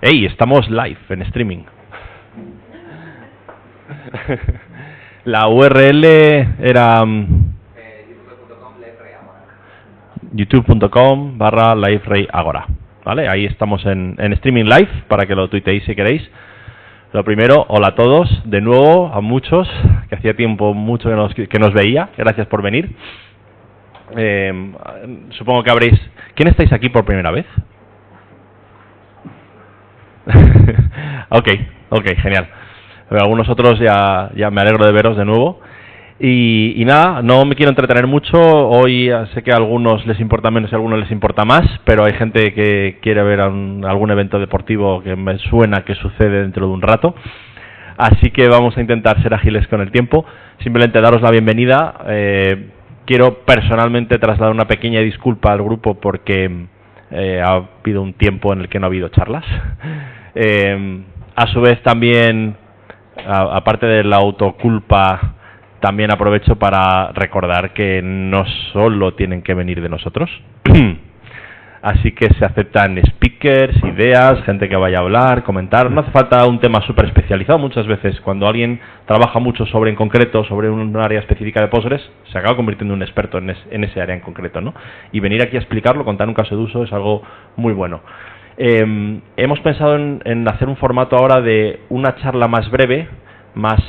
¡Ey! Estamos live en streaming. La URL era youtube.com/LiveRayAgora. ¿Vale? Ahí estamos en streaming live para que lo tuiteéis si queréis. Lo primero, hola a todos, de nuevo, a muchos, que hacía tiempo mucho que nos veía. Gracias por venir. Supongo que habréis... ¿Quién estáis aquí por primera vez? Ok, genial. Algunos otros ya me alegro de veros de nuevo. Y nada, no me quiero entretener mucho. Hoy sé que a algunos les importa menos y a algunos les importa más, pero hay gente que quiere ver algún evento deportivo que me suena que sucede dentro de un rato. Así que vamos a intentar ser ágiles con el tiempo. Simplemente daros la bienvenida. Quiero personalmente trasladar una pequeña disculpa al grupo porque ha habido un tiempo en el que no ha habido charlas. A su vez también, aparte de la autoculpa, también aprovecho para recordar que no solo tienen que venir de nosotros. Así que se aceptan speakers, ideas, gente que vaya a hablar, comentar. No hace falta un tema súper especializado. Muchas veces cuando alguien trabaja mucho en concreto, sobre un área específica de Postgres, se acaba convirtiendo en un experto en ese área en concreto, ¿no? Y venir aquí a explicarlo, contar un caso de uso, es algo muy bueno. Hemos pensado en hacer un formato ahora de una charla más breve, más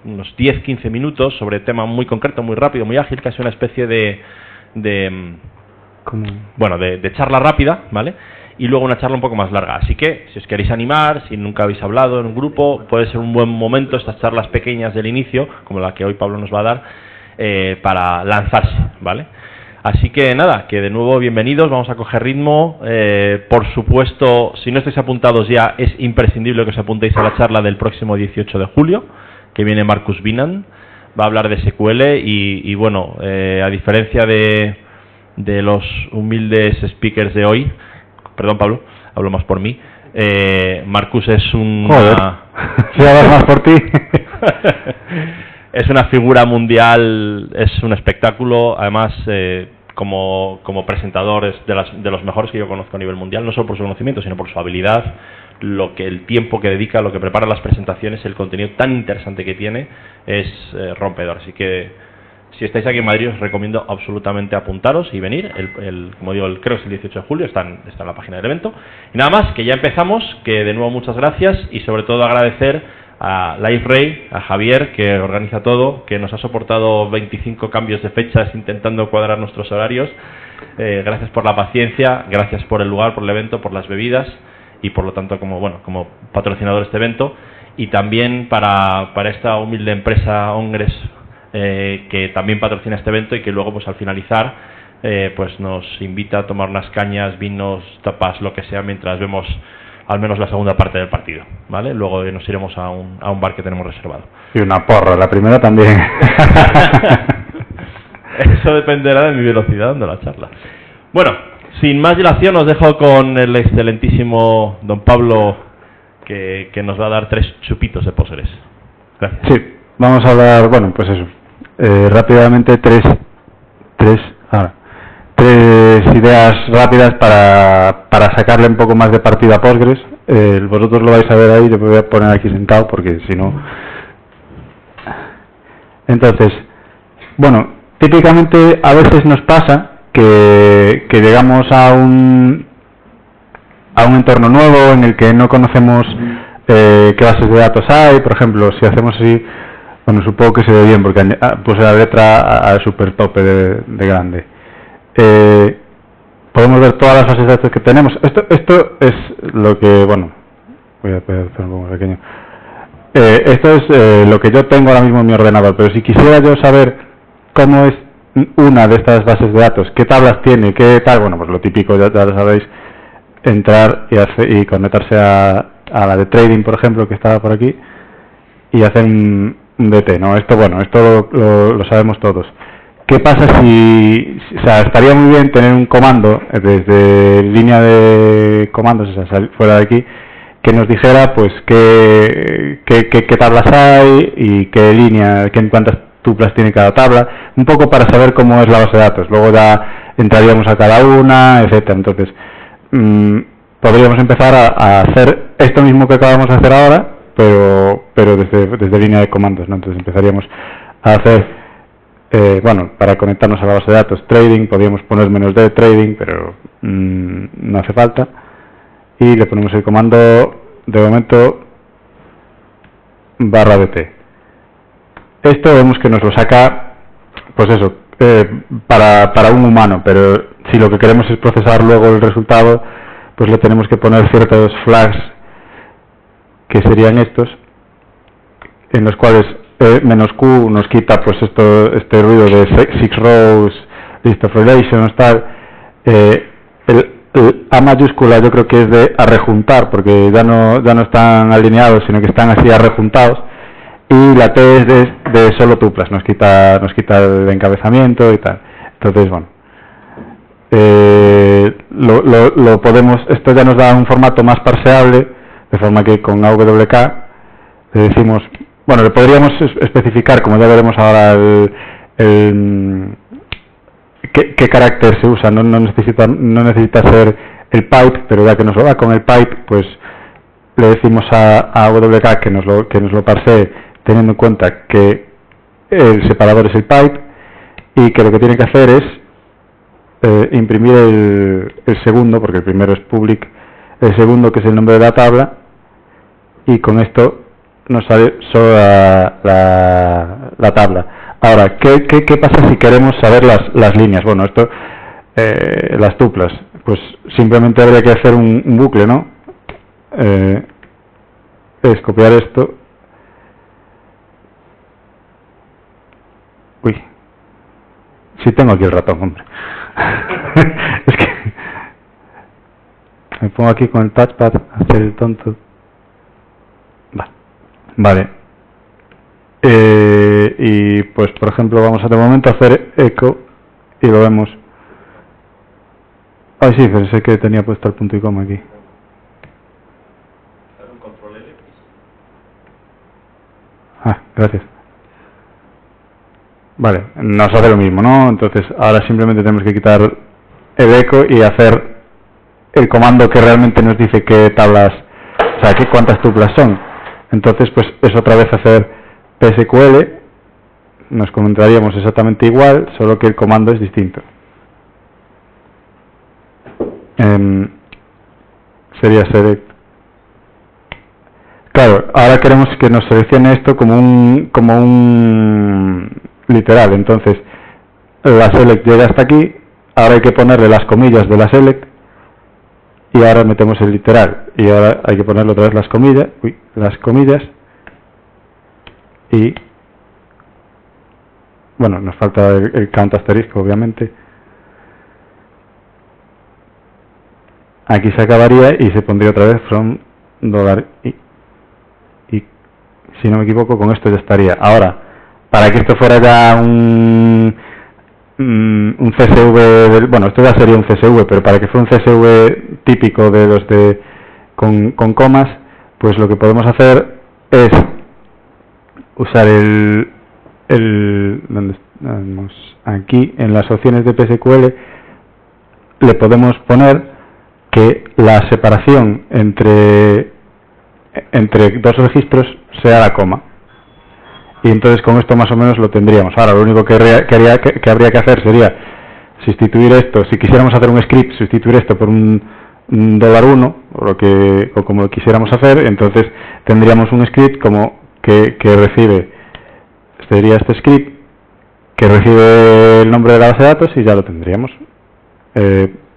unos 10-15 minutos sobre tema muy concreto, muy rápido, muy ágil, casi una especie de charla rápida, ¿vale? Y luego una charla un poco más larga. Así que, si os queréis animar, si nunca habéis hablado en un grupo, puede ser un buen momento estas charlas pequeñas del inicio, como la que hoy Pablo nos va a dar, para lanzarse, ¿vale? Así que nada, que de nuevo bienvenidos, vamos a coger ritmo. Por supuesto, si no estáis apuntados ya, es imprescindible que os apuntéis a la charla del próximo 18 de julio, que viene Marcus Binan, va a hablar de SQL y bueno, a diferencia de los humildes speakers de hoy, perdón Pablo, hablo más por mí, Marcus es una... Sí, hablas más por ti. Es una figura mundial, es un espectáculo, además como presentador es de los mejores que yo conozco a nivel mundial, no solo por su conocimiento, sino por su habilidad, el tiempo que dedica, lo que prepara las presentaciones, el contenido tan interesante que tiene, es rompedor. Así que si estáis aquí en Madrid os recomiendo absolutamente apuntaros y venir. Como digo, creo que es el 18 de julio, está en la página del evento. Y nada más, que ya empezamos, que de nuevo muchas gracias y sobre todo agradecer a LiveRay, a Javier, que organiza todo, que nos ha soportado 25 cambios de fechas intentando cuadrar nuestros horarios. Gracias por la paciencia, gracias por el lugar, por el evento, por las bebidas y por lo tanto como patrocinador de este evento. Y también para esta humilde empresa Ongres, que también patrocina este evento y que luego pues al finalizar pues nos invita a tomar unas cañas, vinos, tapas, lo que sea, mientras vemos al menos la segunda parte del partido, ¿vale? Luego nos iremos a un bar que tenemos reservado. Y una porra, la primera también. Eso dependerá de mi velocidad dando la charla. Bueno, sin más dilación os dejo con el excelentísimo don Pablo, que nos va a dar 3 chupitos de Postgres. Gracias. Sí, vamos a hablar, bueno, pues eso, rápidamente tres ideas rápidas para sacarle un poco más de partido a Postgres. Vosotros lo vais a ver ahí, yo me voy a poner aquí sentado porque si no... Entonces, bueno, típicamente a veces nos pasa que llegamos a un entorno nuevo en el que no conocemos qué bases de datos hay. Por ejemplo, si hacemos así, bueno, supongo que se ve bien porque puse la letra a super tope de grande. Podemos ver todas las bases de datos que tenemos. Esto es lo que, bueno, voy a hacer un poco más pequeño. Esto es lo que yo tengo ahora mismo en mi ordenador, pero si quisiera yo saber cómo es una de estas bases de datos, qué tablas tiene, qué tal, bueno, pues lo típico, ya lo sabéis, entrar y conectarse a la de trading, por ejemplo, que estaba por aquí, y hacer un DT, ¿no? Esto lo sabemos todos. ¿Qué pasa o sea, estaría muy bien tener un comando desde línea de comandos, o sea, fuera de aquí, que nos dijera pues qué tablas hay y qué línea, cuántas tuplas tiene cada tabla, un poco para saber cómo es la base de datos. Luego ya entraríamos a cada una, etcétera. Entonces, podríamos empezar a hacer esto mismo que acabamos de hacer ahora, pero desde línea de comandos, ¿no? Entonces empezaríamos a hacer, bueno, para conectarnos a la base de datos, trading, podríamos poner -d trading, pero no hace falta, y le ponemos el comando, de momento, /dt. Esto vemos que nos lo saca, pues eso, para un humano, pero si lo que queremos es procesar luego el resultado, pues le tenemos que poner ciertos flags, que serían estos, en los cuales -q nos quita pues este ruido de 6 rows, list of relations, tal. El A mayúscula yo creo que es de arrejuntar, porque ya no están alineados, sino que están así arrejuntados, y la T es de solo tuplas, nos quita el encabezamiento y tal. Entonces, bueno, lo podemos, esto ya nos da un formato más parseable, de forma que con AWK le decimos, bueno, le podríamos especificar, como ya veremos ahora, qué carácter se usa. No necesita ser el pipe, pero ya que nos lo da con el pipe, pues le decimos a AWK que nos lo parsee, teniendo en cuenta que el separador es el pipe y que lo que tiene que hacer es imprimir el segundo, porque el primero es public, el segundo, que es el nombre de la tabla, y con esto nos sale solo la tabla. Ahora, ¿qué pasa si queremos saber las líneas? Bueno, esto, las tuplas, pues simplemente habría que hacer un bucle, ¿no? Es copiar esto. Uy, sí tengo aquí el ratón, hombre. Es que me pongo aquí con el touchpad a hacer el tonto. Vale. Y pues por ejemplo vamos a de momento a hacer echo y lo vemos. Ay, sí, pensé que tenía puesto el punto y coma aquí. Ah, gracias. Vale, nos hace lo mismo, ¿no? Entonces ahora simplemente tenemos que quitar el echo y hacer el comando que realmente nos dice qué tablas, o sea, cuántas tuplas son. Entonces pues es otra vez hacer PSQL, nos comentaríamos exactamente igual, solo que el comando es distinto. Sería select. Claro, ahora queremos que nos seleccione esto como un literal. Entonces la select llega hasta aquí, ahora hay que ponerle las comillas de la select y ahora metemos el literal y ahora hay que ponerle otra vez las comillas y bueno, nos falta el count asterisco, obviamente. Aquí se acabaría y se pondría otra vez from $i. Y si no me equivoco, con esto ya estaría. Ahora, para que esto fuera ya un CSV, bueno, esto ya sería un CSV, pero para que fuera un CSV típico de los con comas, pues lo que podemos hacer es usar ¿dónde estamos? Aquí en las opciones de PSQL le podemos poner que la separación entre dos registros sea la coma, y entonces con esto más o menos lo tendríamos. Ahora lo único que habría que hacer sería sustituir esto, si quisiéramos hacer un script, sustituir esto por un $1 o como lo quisiéramos hacer. Entonces tendríamos un script como que recibe, sería este script que recibe el nombre de la base de datos y ya lo tendríamos.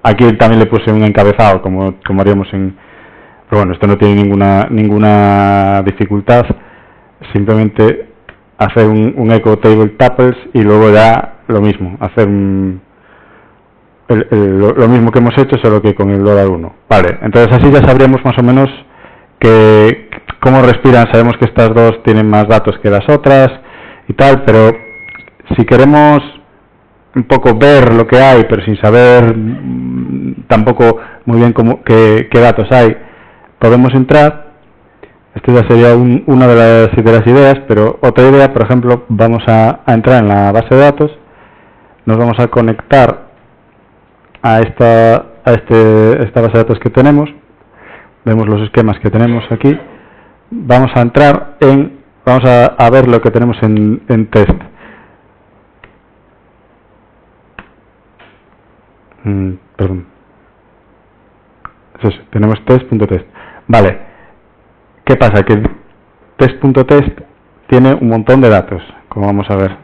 Aquí también le puse un encabezado como haríamos pero bueno, esto no tiene ninguna dificultad, simplemente hacer un echo table tuples y luego ya lo mismo, hacer lo mismo que hemos hecho, solo que con el $1. Vale, entonces así ya sabríamos más o menos cómo respiran. Sabemos que estas dos tienen más datos que las otras y tal, pero si queremos un poco ver lo que hay, pero sin saber tampoco muy bien qué datos hay, podemos entrar. Esto ya sería una de las ideas, pero otra idea, por ejemplo, vamos a entrar en la base de datos, nos vamos a conectar a esta base de datos que tenemos, vemos los esquemas que tenemos aquí. Vamos a entrar vamos a ver lo que tenemos en test. Perdón. Es eso, tenemos test.test. Vale. ¿Qué pasa? Que test.test tiene un montón de datos, como vamos a ver.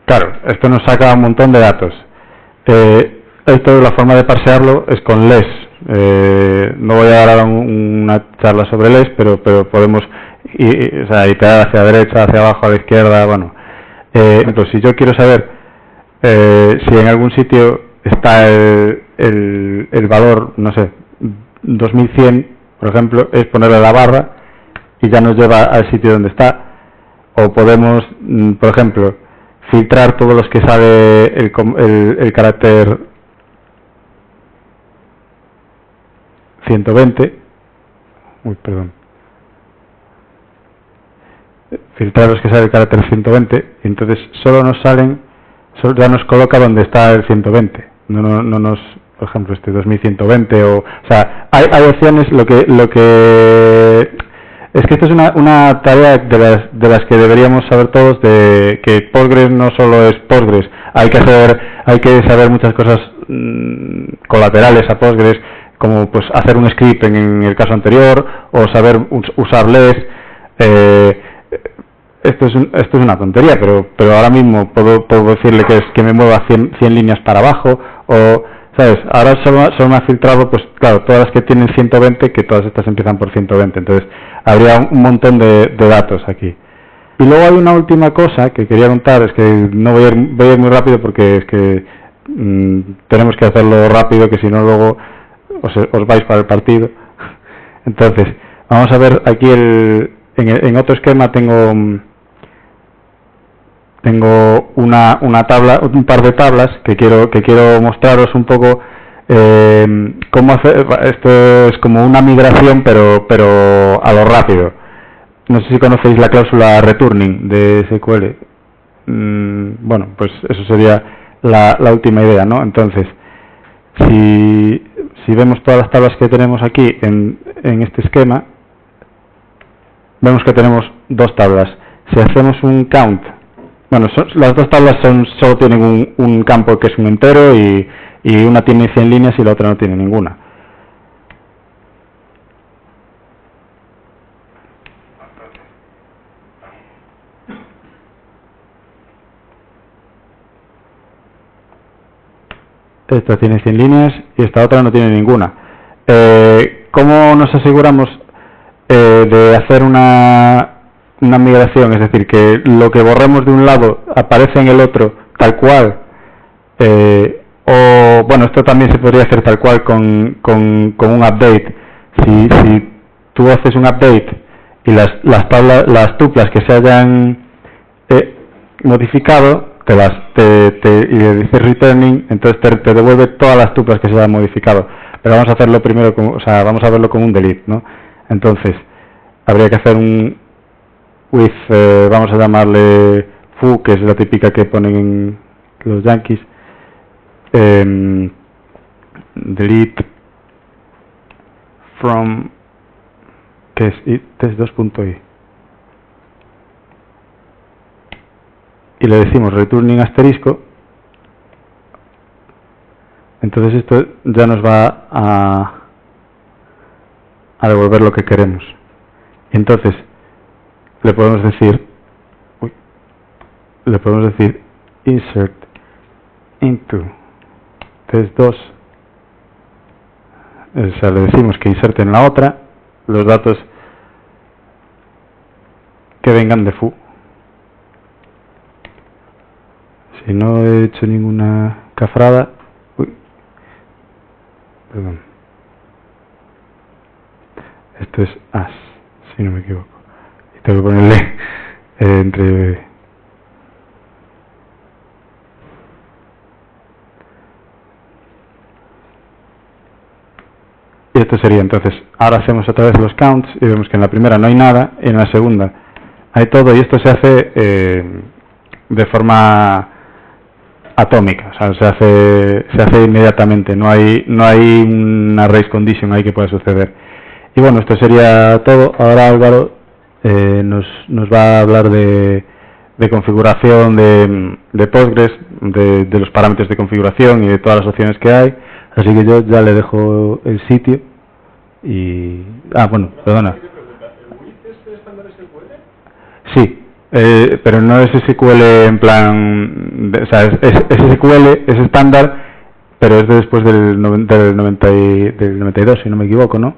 Claro, esto nos saca un montón de datos. Esto, la forma de parsearlo es con LES. No voy a dar una charla sobre LES, pero podemos iterar hacia la derecha, hacia abajo, a la izquierda. Bueno, entonces si yo quiero saber si en algún sitio está el valor, no sé, 2100, por ejemplo, es ponerle la barra y ya nos lleva al sitio donde está. O podemos, por ejemplo, filtrar todos los que sabe el carácter 120. Filtrar los que sabe el carácter 120, y entonces ya nos coloca donde está el 120. No nos, por ejemplo, 2120 o sea, hay opciones. Lo que es que esto es una tarea de las que deberíamos saber todos, de que Postgres no solo es Postgres, hay que saber muchas cosas colaterales a Postgres, como pues hacer un script en el caso anterior, o saber usar LES. Esto es una tontería, pero ahora mismo puedo decirle que me mueva 100 líneas para abajo, o ¿sabes? Ahora solo me ha filtrado, pues claro, todas las que tienen 120, que todas estas empiezan por 120, entonces habría un montón de datos aquí. Y luego hay una última cosa que quería contar, es que no voy a ir muy rápido porque es que tenemos que hacerlo rápido, que si no luego os vais para el partido. Entonces, vamos a ver aquí en otro esquema tengo una tabla, un par de tablas que quiero mostraros un poco cómo hacer. Esto es como una migración, pero a lo rápido. No sé si conocéis la cláusula returning de SQL. Bueno, pues eso sería la última idea, ¿no? Entonces, si vemos todas las tablas que tenemos aquí en este esquema, vemos que tenemos dos tablas. Si hacemos un count, bueno, las dos tablas solo tienen un campo que es un entero, y una tiene 100 líneas y la otra no tiene ninguna. Esta tiene 100 líneas y esta otra no tiene ninguna. ¿Cómo nos aseguramos de hacer una migración? Es decir, que lo que borremos de un lado aparece en el otro tal cual. O bueno, esto también se podría hacer tal cual con un update. Si tú haces un update y las tuplas que se hayan modificado, y le dices returning, entonces te devuelve todas las tuplas que se hayan modificado. Pero vamos a hacerlo primero, vamos a verlo como un delete, ¿no? Entonces, habría que hacer un with, vamos a llamarle foo, que es la típica que ponen en los yankees. Delete from, que es test2.i, y le decimos returning asterisco. Entonces esto ya nos va a devolver lo que queremos. Y entonces le podemos decir insert into test2, o sea, le decimos que inserte en la otra los datos que vengan de foo. Si no he hecho ninguna cafrada, perdón, esto es as, si no me equivoco, y tengo que ponerle entre. Y esto sería, entonces, ahora hacemos otra vez los counts y vemos que en la primera no hay nada, y en la segunda hay todo, y esto se hace de forma atómica, o sea, se hace inmediatamente, no hay una race condition ahí que pueda suceder. Y bueno, esto sería todo. Ahora Álvaro nos va a hablar de configuración de Postgres, de los parámetros de configuración y de todas las opciones que hay, así que yo ya le dejo el sitio y... bueno, perdona. Sí. Pero no es SQL en plan, o sea, es SQL, es estándar, pero es de después del 92, si no me equivoco, ¿no?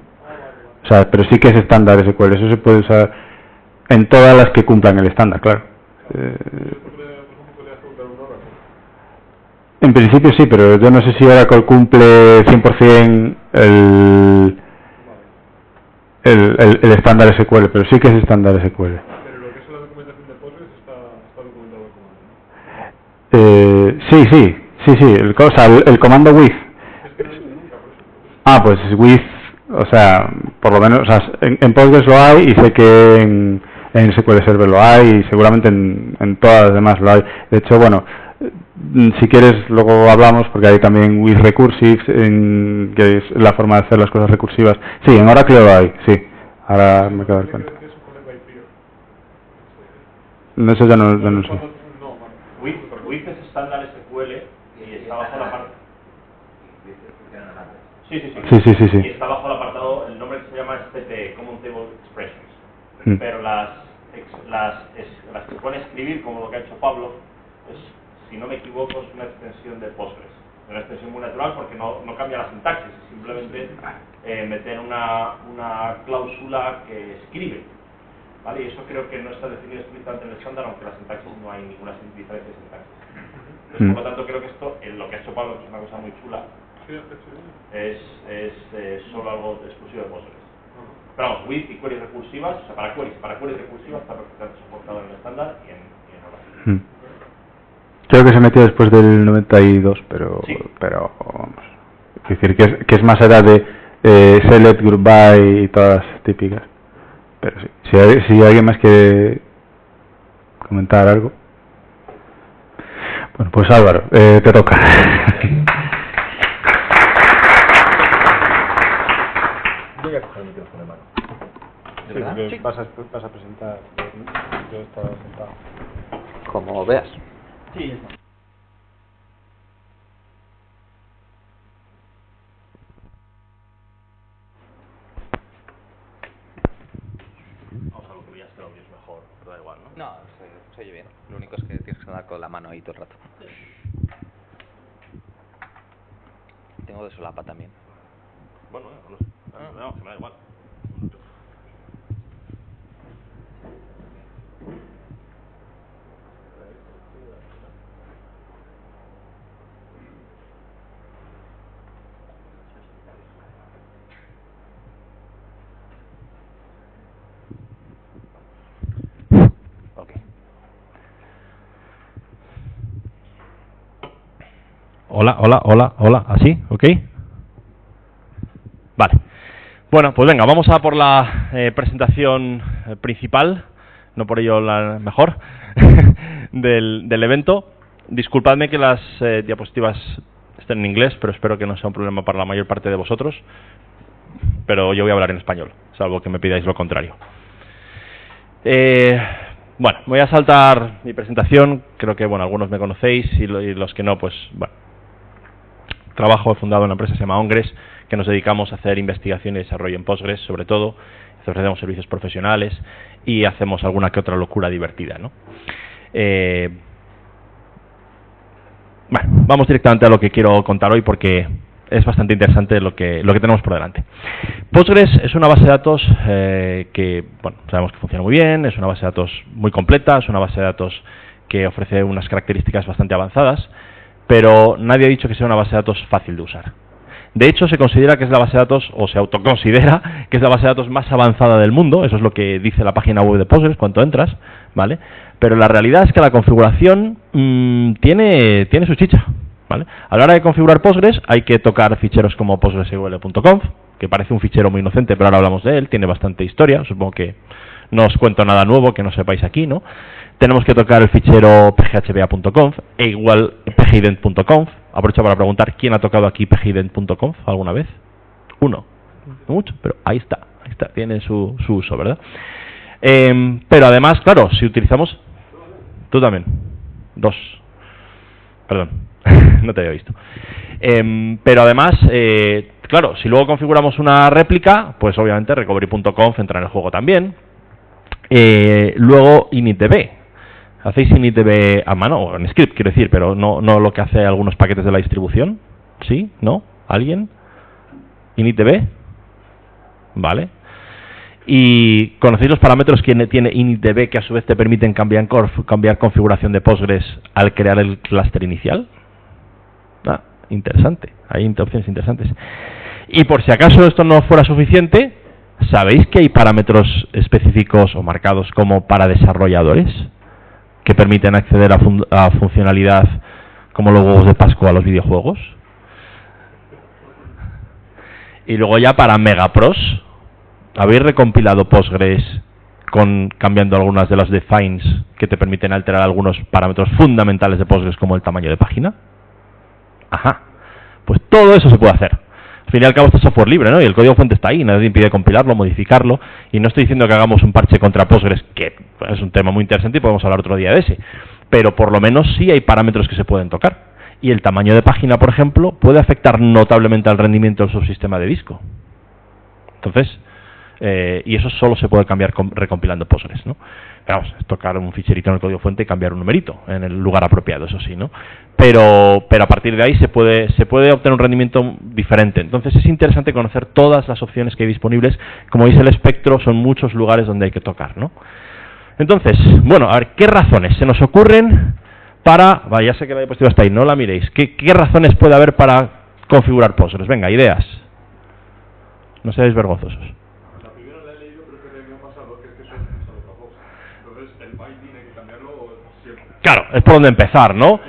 O sea, pero sí que es estándar SQL, eso se puede usar en todas las que cumplan el estándar, claro. En principio sí, pero yo no sé si Oracle cumple 100% el estándar SQL, pero sí que es estándar SQL. Sí, el comando with. Pues with, o sea, por lo menos, o sea, en Postgres lo hay, y sé que en SQL Server lo hay, y seguramente en todas las demás lo hay. De hecho, bueno, si quieres luego hablamos, porque hay también with recursive, que es la forma de hacer las cosas recursivas. Sí, en Oracle lo hay, sí. Ahora me acabo de dar cuenta. Eso ya no sé. With es estándar SQL y está bajo la parte. Sí. Y está bajo el apartado, el nombre que se llama Common Table Expressions. Pero las que pueden escribir, como lo que ha hecho Pablo, si no me equivoco, es una extensión de Postgres. Una extensión muy natural porque no cambia la sintaxis, es simplemente meter una cláusula que escribe. ¿Vale? Y eso creo que no está definido explícitamente en el estándar, aunque la sintaxis no hay ninguna diferencia de sintaxis. Entonces, por lo tanto, creo que esto, lo que ha hecho Pablo, que es una cosa muy chula, es solo algo exclusivo de Postgres. Pero vamos, with y queries recursivas, o sea, para queries recursivas está perfectamente soportado en el estándar y en Oracle. Creo que se metió después del 92, pero vamos, es decir, que es más allá de select, group by y todas las típicas. Pero sí, si alguien más quiere comentar algo. Bueno, pues Álvaro, te toca. Voy a coger el micrófono de mano. ¿De verdad? Sí. Vas a presentar. Yo estaba sentado. Como veas. Sí. Vamos a lo que ya se lo es mejor, pero da igual, ¿no? No, se oye bien. Lo único es que tienes que andar con la mano ahí todo el rato. Tengo de solapa también. Bueno, no sé. No, se me da igual. Hola, ¿así? ¿Ok? Vale. Bueno, pues venga, vamos a por la presentación principal, no por ello la mejor, del evento. Disculpadme que las diapositivas estén en inglés, pero espero que no sea un problema para la mayor parte de vosotros. Pero yo voy a hablar en español, salvo que me pidáis lo contrario. Bueno, voy a saltar mi presentación. Creo que algunos me conocéis y los que no, pues bueno. He fundado una empresa que se llama Ongres, que nos dedicamos a hacer investigación y desarrollo en Postgres, sobre todo. Ofrecemos servicios profesionales y hacemos alguna que otra locura divertida, ¿no? Bueno, vamos directamente a lo que quiero contar hoy porque es bastante interesante lo que tenemos por delante. Postgres es una base de datos que, sabemos que funciona muy bien, es una base de datos muy completa, es una base de datos que ofrece unas características bastante avanzadas, pero nadie ha dicho que sea una base de datos fácil de usar. De hecho, se considera que es la base de datos, o se autoconsidera que es la base de datos más avanzada del mundo. Eso es lo que dice la página web de Postgres cuando entras, ¿vale? Pero la realidad es que la configuración tiene su chicha, ¿vale? A la hora de configurar Postgres hay que tocar ficheros como postgresql.conf, que parece un fichero muy inocente, pero ahora hablamos de él, tiene bastante historia, supongo que No os cuento nada nuevo que no sepáis aquí, ¿no? Tenemos que tocar el fichero phba.conf e igual phident.conf. Aprovecho para preguntar, ¿quién ha tocado aquí phident.conf alguna vez? Uno. No mucho, pero ahí está, tiene su uso, ¿verdad? Pero además, claro, si utilizamos... Tú también. 2. Perdón, no te había visto. Pero además, claro, si luego configuramos una réplica, pues obviamente recovery.conf entra en el juego también. Luego initdb. ¿Hacéis initdb a mano? O en script, quiero decir, pero no lo que hace algunos paquetes de la distribución. ¿Sí? ¿No? ¿Alguien? ¿Initdb? Vale. ¿Y conocéis los parámetros que tiene initdb que a su vez te permiten cambiar configuración de Postgres al crear el clúster inicial? Interesante. Hay opciones interesantes. Y por si acaso esto no fuera suficiente, ¿sabéis que hay parámetros específicos o marcados como para desarrolladores que permiten acceder a funcionalidad como los huevos de Pascua a los videojuegos? Y luego ya para megapros, ¿habéis recompilado Postgres cambiando algunas de las defines que te permiten alterar algunos parámetros fundamentales de Postgres como el tamaño de página? Ajá. Pues todo eso se puede hacer. Al fin y al cabo esto es software libre, ¿no? Y el código fuente está ahí, nadie impide compilarlo, modificarlo. Y no estoy diciendo que hagamos un parche contra Postgres, que es un tema muy interesante y podemos hablar otro día de ese. Pero por lo menos sí hay parámetros que se pueden tocar. Y el tamaño de página, por ejemplo, puede afectar notablemente al rendimiento del subsistema de disco. Entonces, y eso solo se puede cambiar recompilando Postgres, ¿no? Vamos, es tocar un ficherito en el código fuente y cambiar un numerito en el lugar apropiado, eso sí, ¿no? Pero a partir de ahí se puede obtener un rendimiento diferente. Entonces es interesante conocer todas las opciones que hay disponibles. Como veis, el espectro son muchos lugares donde hay que tocar, ¿no? Entonces, bueno, a ver, ¿qué razones se nos ocurren para... ya sé que la diapositiva está ahí, no la miréis. ¿Qué razones puede haber para configurar Postgres? Venga, ideas. No seáis vergonzosos. Claro, es por donde empezar, ¿no?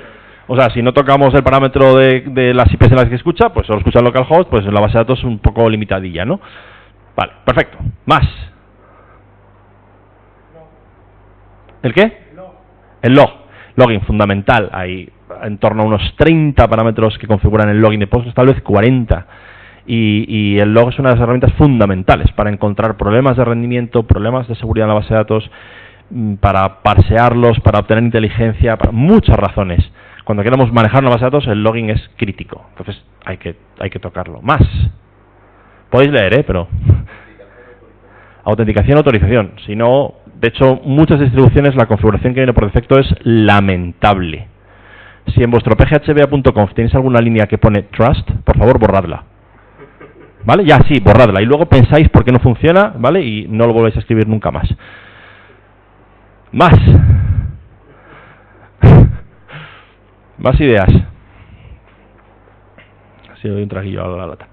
O sea, si no tocamos el parámetro de las IPs en las que escucha, pues solo escucha el localhost, pues en la base de datos es un poco limitadilla, ¿no? Vale, perfecto. ¿Más? ¿El qué? El log. Logging, fundamental. Hay en torno a unos 30 parámetros que configuran el logging de Postgres, tal vez 40. Y el log es una de las herramientas fundamentales para encontrar problemas de rendimiento, problemas de seguridad en la base de datos, para parsearlos, para obtener inteligencia, para muchas razones. Cuando queremos manejar una base de datos, el logging es crítico. Entonces hay que tocarlo. Más. Podéis leer, pero... Autenticación, autorización. Si no, de hecho, muchas distribuciones la configuración que viene por defecto es lamentable. Si en vuestro phba.conf tenéis alguna línea que pone trust, por favor, borradla. ¿Vale? Ya, sí, borradla. Y luego pensáis por qué no funciona, ¿vale? Y no lo volvéis a escribir nunca más. Más. Más ideas. Así doy un traguillo a la lata.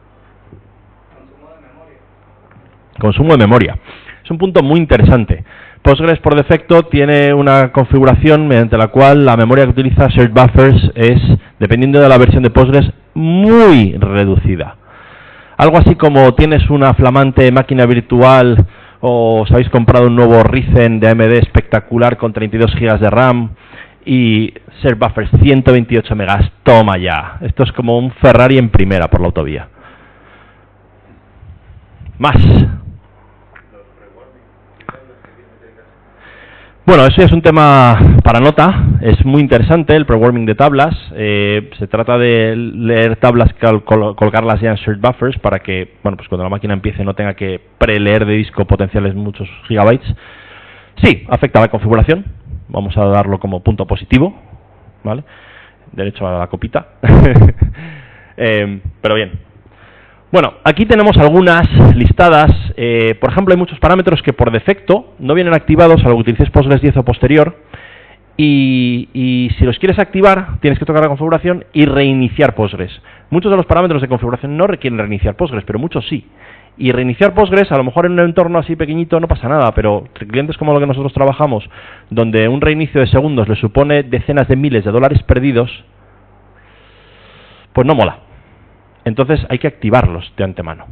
Consumo de memoria. Es un punto muy interesante. Postgres por defecto tiene una configuración mediante la cual la memoria que utiliza shared buffers es, dependiendo de la versión de Postgres, muy reducida. Algo así como tienes una flamante máquina virtual o os habéis comprado un nuevo Ryzen de AMD espectacular con 32 GB de RAM y shared buffers 128 megas, toma ya. Esto es como un Ferrari en primera por la autovía. Más. Bueno, eso ya es un tema para nota, es muy interesante el pre-warming de tablas. Se trata de leer tablas, colocarlas ya en shared buffers para que, bueno, pues cuando la máquina empiece no tenga que preleer de disco potenciales muchos gigabytes. Sí, afecta a la configuración, vamos a darlo como punto positivo, ¿vale? Derecho a la copita. Pero bien. Bueno, aquí tenemos algunas listadas. Por ejemplo, hay muchos parámetros que por defecto no vienen activados a lo que utilices Postgres 10 o posterior. Y si los quieres activar, tienes que tocar la configuración y reiniciar Postgres. Muchos de los parámetros de configuración no requieren reiniciar Postgres, pero muchos sí. Y reiniciar Postgres, a lo mejor en un entorno así pequeñito no pasa nada, pero clientes como lo que nosotros trabajamos, donde un reinicio de segundos le supone decenas de miles de dólares perdidos, pues no mola. Entonces hay que activarlos de antemano.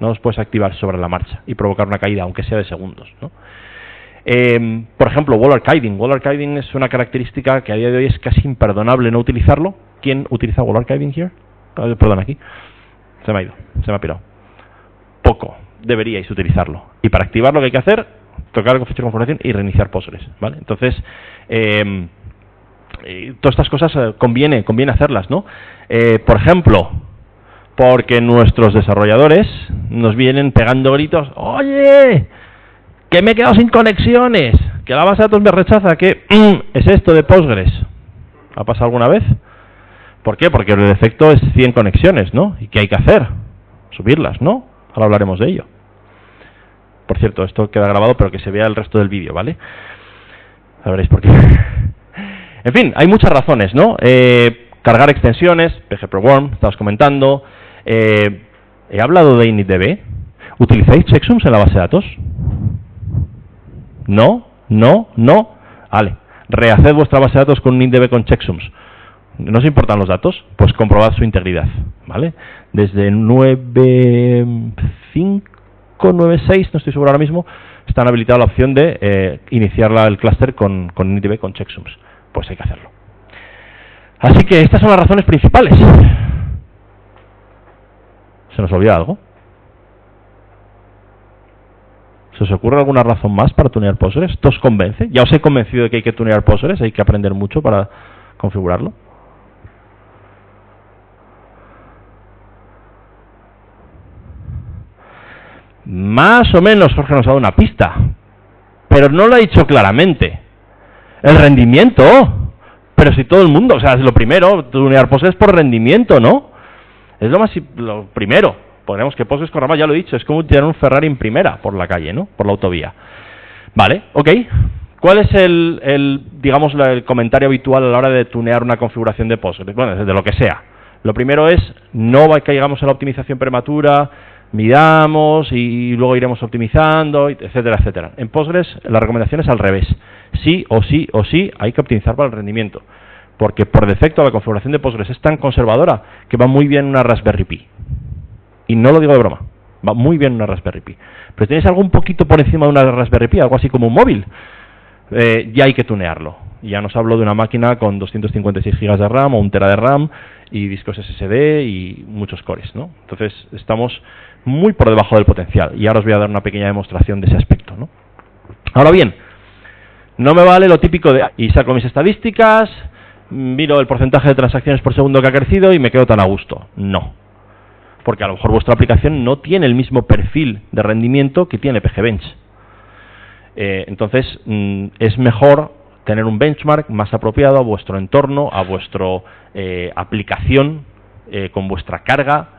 No los puedes activar sobre la marcha y provocar una caída, aunque sea de segundos, ¿no? Por ejemplo, wall archiving. Wall archiving es una característica que a día de hoy es casi imperdonable no utilizarlo. ¿Quién utiliza wall archiving here? Perdón, aquí. Se me ha ido, se me ha pirado. Poco. Deberíais utilizarlo. Y para activarlo, ¿qué hay que hacer? Tocar con fecha de configuración y reiniciar Postgres, ¿vale? Entonces, todas estas cosas conviene hacerlas, ¿no? Por ejemplo, porque nuestros desarrolladores nos vienen pegando gritos, ¡oye! ¡Que me he quedado sin conexiones! ¡Que la base de datos me rechaza! ¿Qué es esto de Postgres? ¿Ha pasado alguna vez? ¿Por qué? Porque el defecto es 100 conexiones, ¿no? ¿Y qué hay que hacer? Subirlas, ¿no? Ahora hablaremos de ello. Por cierto, esto queda grabado, pero que se vea el resto del vídeo, ¿vale? Ya veréis por qué. En fin, hay muchas razones, ¿no? Cargar extensiones, pgproworm, estabas comentando. He hablado de initdb. ¿Utilizáis checksums en la base de datos? ¿No? ¿No? ¿No? Vale. Rehaced vuestra base de datos con un initdb con checksums. ¿No os importan los datos? Pues comprobad su integridad, ¿vale? Desde 9.5.9.6, no estoy seguro ahora mismo, están habilitada la opción de iniciar el clúster con initdb con checksums. Pues hay que hacerlo. Así que estas son las razones principales. ¿Se nos olvida algo? ¿Se os ocurre alguna razón más para tunear Postgres? ¿Esto os convence? Ya os he convencido de que hay que tunear Postgres, hay que aprender mucho para configurarlo. Más o menos Jorge nos ha dado una pista, pero no lo ha dicho claramente. El rendimiento. Pero si todo el mundo, o sea, es lo primero, tunear Postgres por rendimiento, ¿no? Es lo primero. Ponemos que Postgres corra más, ya lo he dicho, es como tirar un Ferrari en primera por la calle, ¿no? Por la autovía. Vale, ok. ¿Cuál es digamos, el comentario habitual a la hora de tunear una configuración de Postgres? Bueno, de lo que sea. Lo primero es, no caigamos en la optimización prematura, midamos y luego iremos optimizando, etcétera, etcétera. En Postgres la recomendación es al revés. Sí o sí o sí hay que optimizar para el rendimiento. Porque por defecto la configuración de Postgres es tan conservadora que va muy bien una Raspberry Pi. Y no lo digo de broma, va muy bien una Raspberry Pi. Pero tienes algo un poquito por encima de una Raspberry Pi, algo así como un móvil, ya hay que tunearlo. Y ya nos hablo de una máquina con 256 GB de RAM o 1 TB de RAM y discos SSD y muchos cores, ¿no? Entonces estamos muy por debajo del potencial. Y ahora os voy a dar una pequeña demostración de ese aspecto, ¿no? Ahora bien, no me vale lo típico de y saco mis estadísticas, miro el porcentaje de transacciones por segundo que ha crecido y me quedo tan a gusto. No. Porque a lo mejor vuestra aplicación no tiene el mismo perfil de rendimiento que tiene PGBench. Entonces, es mejor tener un benchmark más apropiado a vuestro entorno, a vuestra aplicación, con vuestra carga,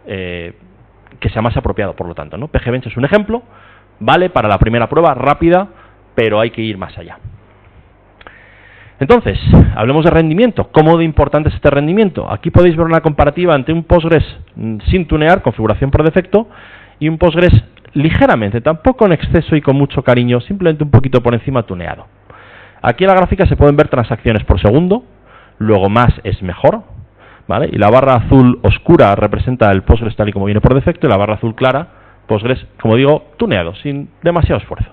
que sea más apropiado, por lo tanto, ¿no? PGBench es un ejemplo, vale para la primera prueba, rápida, pero hay que ir más allá. Entonces, hablemos de rendimiento. ¿Cómo de importante es este rendimiento? Aquí podéis ver una comparativa entre un Postgres sin tunear, configuración por defecto, y un Postgres ligeramente, tampoco en exceso y con mucho cariño, simplemente un poquito por encima tuneado. Aquí en la gráfica se pueden ver transacciones por segundo, luego más es mejor, ¿vale? Y la barra azul oscura representa el Postgres tal y como viene por defecto, y la barra azul clara, Postgres, como digo, tuneado, sin demasiado esfuerzo.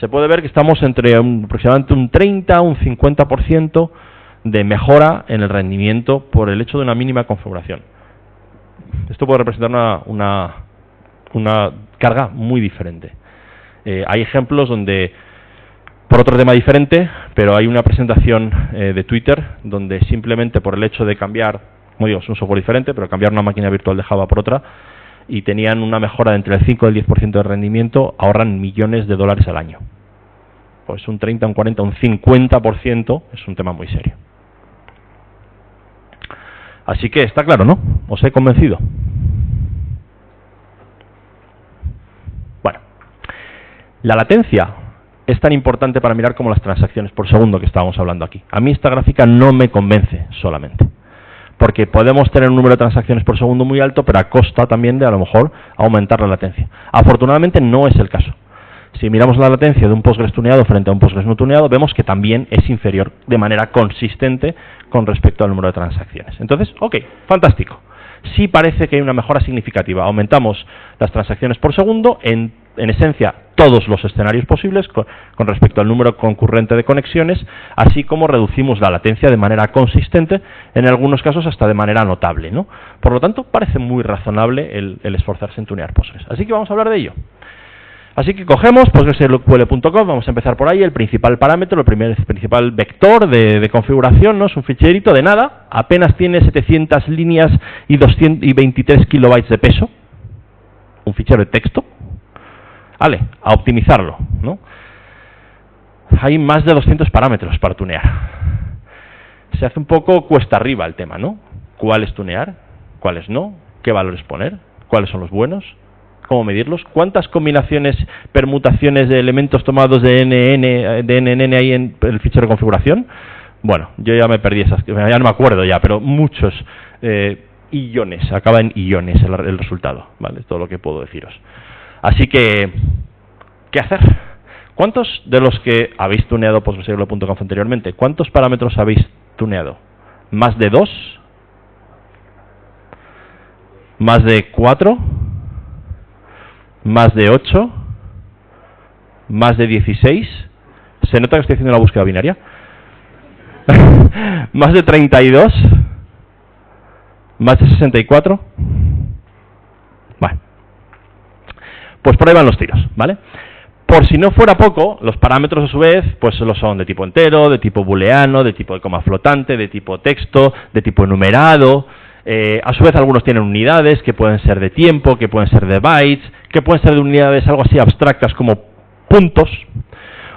Se puede ver que estamos entre aproximadamente un 30 a un 50% de mejora en el rendimiento por el hecho de una mínima configuración. Esto puede representar una carga muy diferente. Hay ejemplos donde, por otro tema diferente, pero hay una presentación de Twitter donde simplemente por el hecho de cambiar, como digo, es un software diferente, pero cambiar una máquina virtual de Java por otra, y tenían una mejora de entre el 5 y el 10% de rendimiento, ahorran millones de dólares al año. Pues un 30, un 40, un 50% es un tema muy serio. Así que está claro, ¿no? ¿Os he convencido? Bueno, la latencia es tan importante para mirar como las transacciones por segundo que estábamos hablando aquí. A mí esta gráfica no me convence solamente. Porque podemos tener un número de transacciones por segundo muy alto, pero a costa también de, a lo mejor, aumentar la latencia. Afortunadamente no es el caso. Si miramos la latencia de un Postgres tuneado frente a un Postgres no tuneado, vemos que también es inferior de manera consistente con respecto al número de transacciones. Entonces, ok, fantástico. Sí parece que hay una mejora significativa. Aumentamos las transacciones por segundo, en esencia todos los escenarios posibles con respecto al número concurrente de conexiones, así como reducimos la latencia de manera consistente, en algunos casos hasta de manera notable, ¿no? Por lo tanto, parece muy razonable el esforzarse en tunear Postgres. Así que vamos a hablar de ello. Así que cogemos PostgreSQL.com, vamos a empezar por ahí. El principal parámetro, el principal vector de configuración, ¿no? Es un ficherito de nada, apenas tiene 700 líneas y 223 kilobytes de peso, un fichero de texto. Vale, a optimizarlo, ¿no? Hay más de 200 parámetros para tunear. Se hace un poco cuesta arriba el tema, ¿no? ¿Cuáles tunear? ¿Cuáles no? ¿Qué valores poner? ¿Cuáles son los buenos? ¿Cómo medirlos? ¿Cuántas combinaciones, permutaciones de elementos tomados de NNN hay en el fichero de configuración? Bueno, yo ya me perdí ya no me acuerdo ya, pero muchos illones, acaba en illones el resultado, ¿vale? Es todo lo que puedo deciros. Así que, ¿qué hacer? ¿Cuántos de los que habéis tuneado PostgreSQL.conf anteriormente, cuántos parámetros habéis tuneado? ¿Más de 2? ¿Más de 4? ¿Más de 8? ¿Más de 16? ¿Se nota que estoy haciendo una búsqueda binaria? ¿Más de 32? ¿Más de 64? Bueno. Pues por ahí van los tiros, ¿vale? Por si no fuera poco, los parámetros a su vez, pues lo son de tipo entero, de tipo booleano, de tipo de coma flotante, de tipo texto, de tipo enumerado. A su vez algunos tienen unidades que pueden ser de tiempo, que pueden ser de bytes, que pueden ser de unidades algo así abstractas como puntos,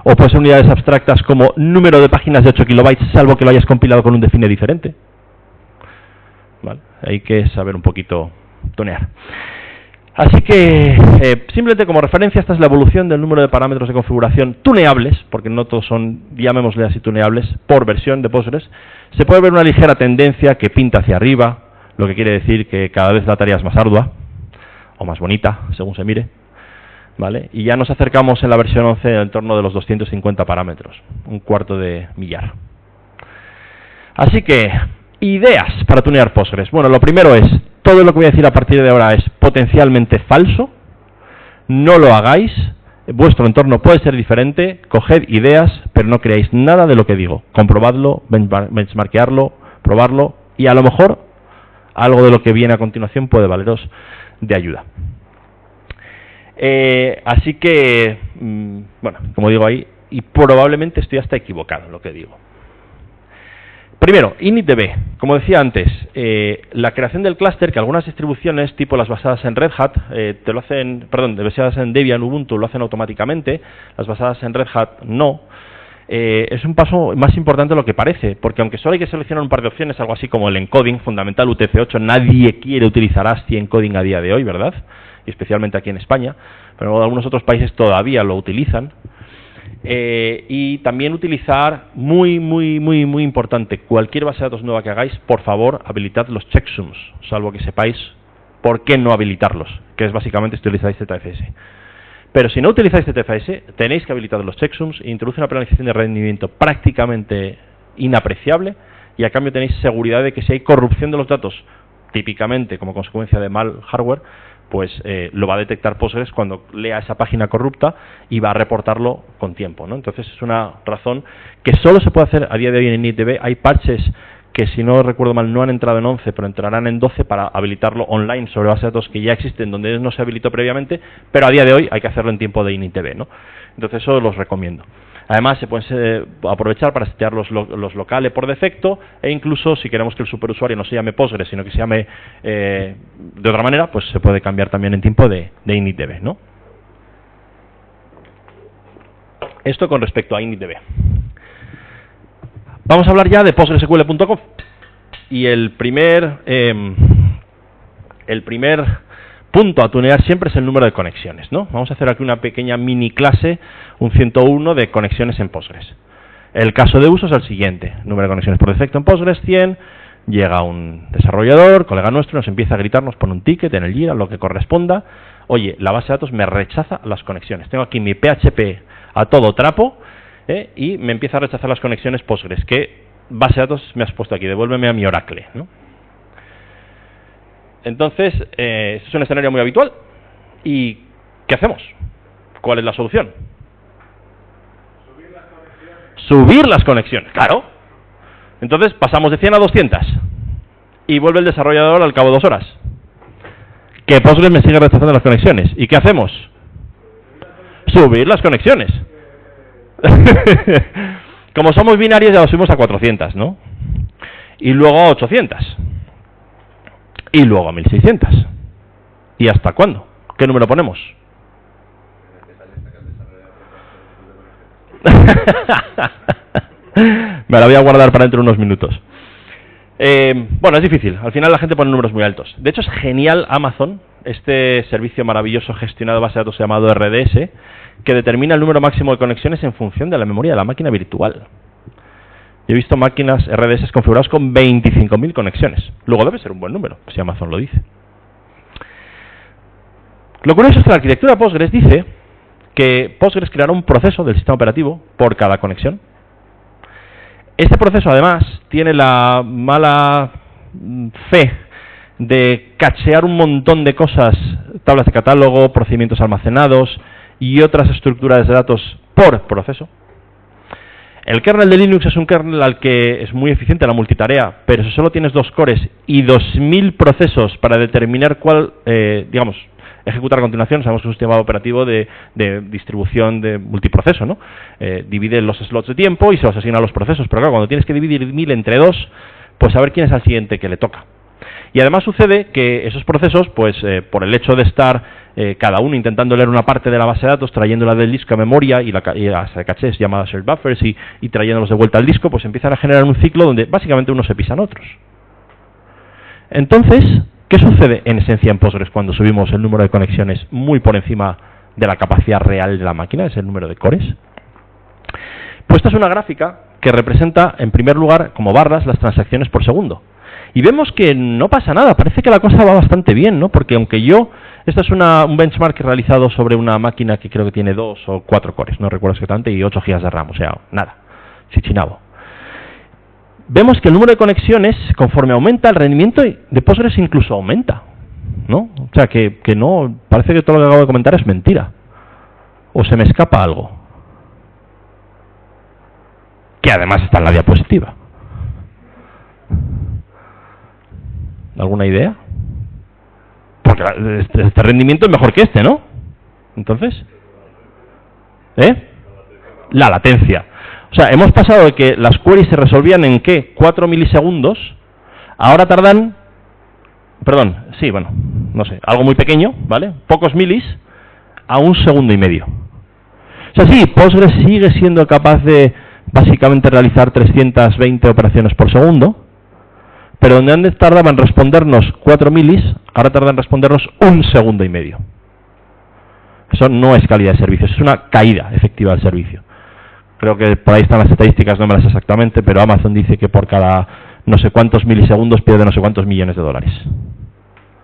o pueden ser unidades abstractas como número de páginas de 8 kilobytes, salvo que lo hayas compilado con un define diferente. ¿Vale? Hay que saber un poquito tunear. Así que, simplemente como referencia, esta es la evolución del número de parámetros de configuración tuneables, porque no todos son, llamémosle así, tuneables, por versión de Postgres. Se puede ver una ligera tendencia que pinta hacia arriba, lo que quiere decir que cada vez la tarea es más ardua, o más bonita, según se mire, ¿vale? Y ya nos acercamos en la versión 11 en torno de los 250 parámetros, un cuarto de millar. Así que, ideas para tunear Postgres. Bueno, lo primero es, todo lo que voy a decir a partir de ahora es potencialmente falso, no lo hagáis, vuestro entorno puede ser diferente, coged ideas, pero no creáis nada de lo que digo. Comprobadlo, benchmarkearlo, probarlo, y a lo mejor algo de lo que viene a continuación puede valeros de ayuda. Así que, bueno, como digo ahí, y probablemente estoy hasta equivocado en lo que digo. Primero, initdb. Como decía antes, la creación del clúster, que algunas distribuciones, tipo las basadas en Red Hat, te lo hacen, perdón, basadas en Debian, Ubuntu, lo hacen automáticamente, las basadas en Red Hat no. Es un paso más importante de lo que parece, porque aunque solo hay que seleccionar un par de opciones, algo así como el encoding fundamental UTF-8, nadie quiere utilizar ASCII encoding a día de hoy, ¿verdad? Y especialmente aquí en España, pero algunos otros países todavía lo utilizan. Y también utilizar, muy importante, cualquier base de datos nueva que hagáis, por favor, habilitad los checksums, salvo que sepáis por qué no habilitarlos, que es básicamente si utilizáis ZFS. Pero si no utilizáis ZFS, tenéis que habilitar los checksums e introduce una penalización de rendimiento prácticamente inapreciable, y a cambio tenéis seguridad de que si hay corrupción de los datos, típicamente como consecuencia de mal hardware, pues lo va a detectar Postgres cuando lea esa página corrupta y va a reportarlo con tiempo, ¿no? Entonces es una razón que solo se puede hacer a día de hoy en initdb. Hay parches que, si no recuerdo mal, no han entrado en 11, pero entrarán en 12 para habilitarlo online sobre bases de datos que ya existen donde no se habilitó previamente, pero a día de hoy hay que hacerlo en tiempo de initdb, ¿no? Entonces eso los recomiendo. Además, se pueden aprovechar para setear los locales por defecto, e incluso si queremos que el superusuario no se llame Postgres, sino que se llame de otra manera, pues se puede cambiar también en tiempo de initdb, ¿no? Esto con respecto a initdb. Vamos a hablar ya de PostgreSQL.conf. Y el primer punto a tunear siempre es el número de conexiones, ¿no? Vamos a hacer aquí una pequeña mini clase, un 101 de conexiones en Postgres. El caso de uso es el siguiente: número de conexiones por defecto en Postgres 100, llega un desarrollador, colega nuestro, nos empieza a gritar, nos pone un ticket en el Jira, lo que corresponda. Oye, la base de datos me rechaza las conexiones. Tengo aquí mi PHP a todo trapo, y me empieza a rechazar las conexiones Postgres. ¿Qué base de datos me has puesto aquí? Devuélveme a mi Oracle, ¿no? Entonces, es un escenario muy habitual. ¿Y qué hacemos? ¿Cuál es la solución? Subir las conexiones, claro. Entonces pasamos de 100 a 200 y vuelve el desarrollador al cabo de 2 horas. Que Postgres me sigue rechazando las conexiones. ¿Y qué hacemos? Subir las conexiones. Como somos binarios ya lo subimos a 400, ¿no? Y luego a 800. Y luego a 1600. ¿Y hasta cuándo? ¿Qué número ponemos? Me la voy a guardar para dentro de unos minutos. Bueno, es difícil. Al final la gente pone números muy altos. De hecho es genial Amazon, este servicio maravilloso gestionado de base de datos llamado RDS, que determina el número máximo de conexiones en función de la memoria de la máquina virtual. Yo he visto máquinas RDS configuradas con 25.000 conexiones. Luego debe ser un buen número, si Amazon lo dice. Lo curioso es que la arquitectura Postgres dice que Postgres creará un proceso del sistema operativo por cada conexión. Este proceso, además, tiene la mala fe de cachear un montón de cosas, tablas de catálogo, procedimientos almacenados y otras estructuras de datos por proceso. El kernel de Linux es un kernel al que es muy eficiente la multitarea, pero si solo tienes 2 cores y 2000 procesos para determinar cuál, digamos, ejecutar a continuación, sabemos que es un sistema operativo de distribución de multiproceso, ¿no? Divide los slots de tiempo y se los asigna a los procesos, pero claro, cuando tienes que dividir 1000 entre 2, pues a ver quién es el siguiente que le toca. Y además sucede que esos procesos, pues por el hecho de estar cada uno intentando leer una parte de la base de datos, trayéndola del disco a memoria y las cachés llamadas shared buffers y trayéndolos de vuelta al disco, pues empiezan a generar un ciclo donde básicamente unos se pisan otros. Entonces, ¿qué sucede en esencia en Postgres cuando subimos el número de conexiones muy por encima de la capacidad real de la máquina, es el número de cores? Pues esta es una gráfica que representa, en primer lugar, como barras, las transacciones por segundo. Y vemos que no pasa nada, parece que la cosa va bastante bien, ¿no? Porque aunque esto es un benchmark realizado sobre una máquina que creo que tiene 2 o 4 cores, no recuerdo exactamente, y 8 GB de RAM, o sea, nada, chichinabo. Vemos que el número de conexiones, conforme aumenta el rendimiento de Postgres, incluso aumenta, ¿no? O sea, que no, parece que todo lo que acabo de comentar es mentira. O se me escapa algo. Que además está en la diapositiva. ¿Alguna idea? Porque este rendimiento es mejor que este, ¿no? Entonces, la latencia. O sea, hemos pasado de que las queries se resolvían en, ¿qué? 4 milisegundos. Ahora tardan, perdón, sí, bueno, no sé, algo muy pequeño, ¿vale? Pocos milis a 1 segundo y medio. O sea, sí, Postgres sigue siendo capaz de básicamente realizar 320 operaciones por segundo, pero donde antes tardaba en respondernos 4 milis, ahora tarda en respondernos 1 segundo y medio. Eso no es calidad de servicio, es una caída efectiva del servicio. Creo que por ahí están las estadísticas, no me las sé exactamente, pero Amazon dice que por cada no sé cuántos milisegundos pierde no sé cuántos millones de dólares.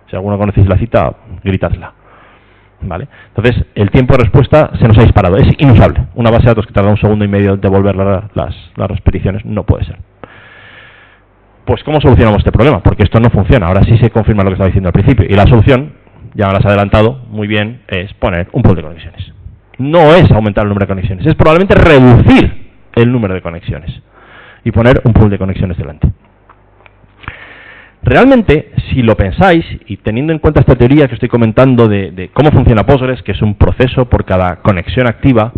Si alguno conocéis la cita, gritadla. ¿Vale? Entonces, el tiempo de respuesta se nos ha disparado. Es inusable. Una base de datos que tarda 1 segundo y medio en devolver las peticiones no puede ser. Pues, ¿cómo solucionamos este problema? Porque esto no funciona. Ahora sí se confirma lo que estaba diciendo al principio. Y la solución, ya me las he adelantado muy bien, es poner un pool de conexiones. No es aumentar el número de conexiones, es probablemente reducir el número de conexiones y poner un pool de conexiones delante. Realmente, si lo pensáis, y teniendo en cuenta esta teoría que estoy comentando de cómo funciona Postgres, que es un proceso por cada conexión activa,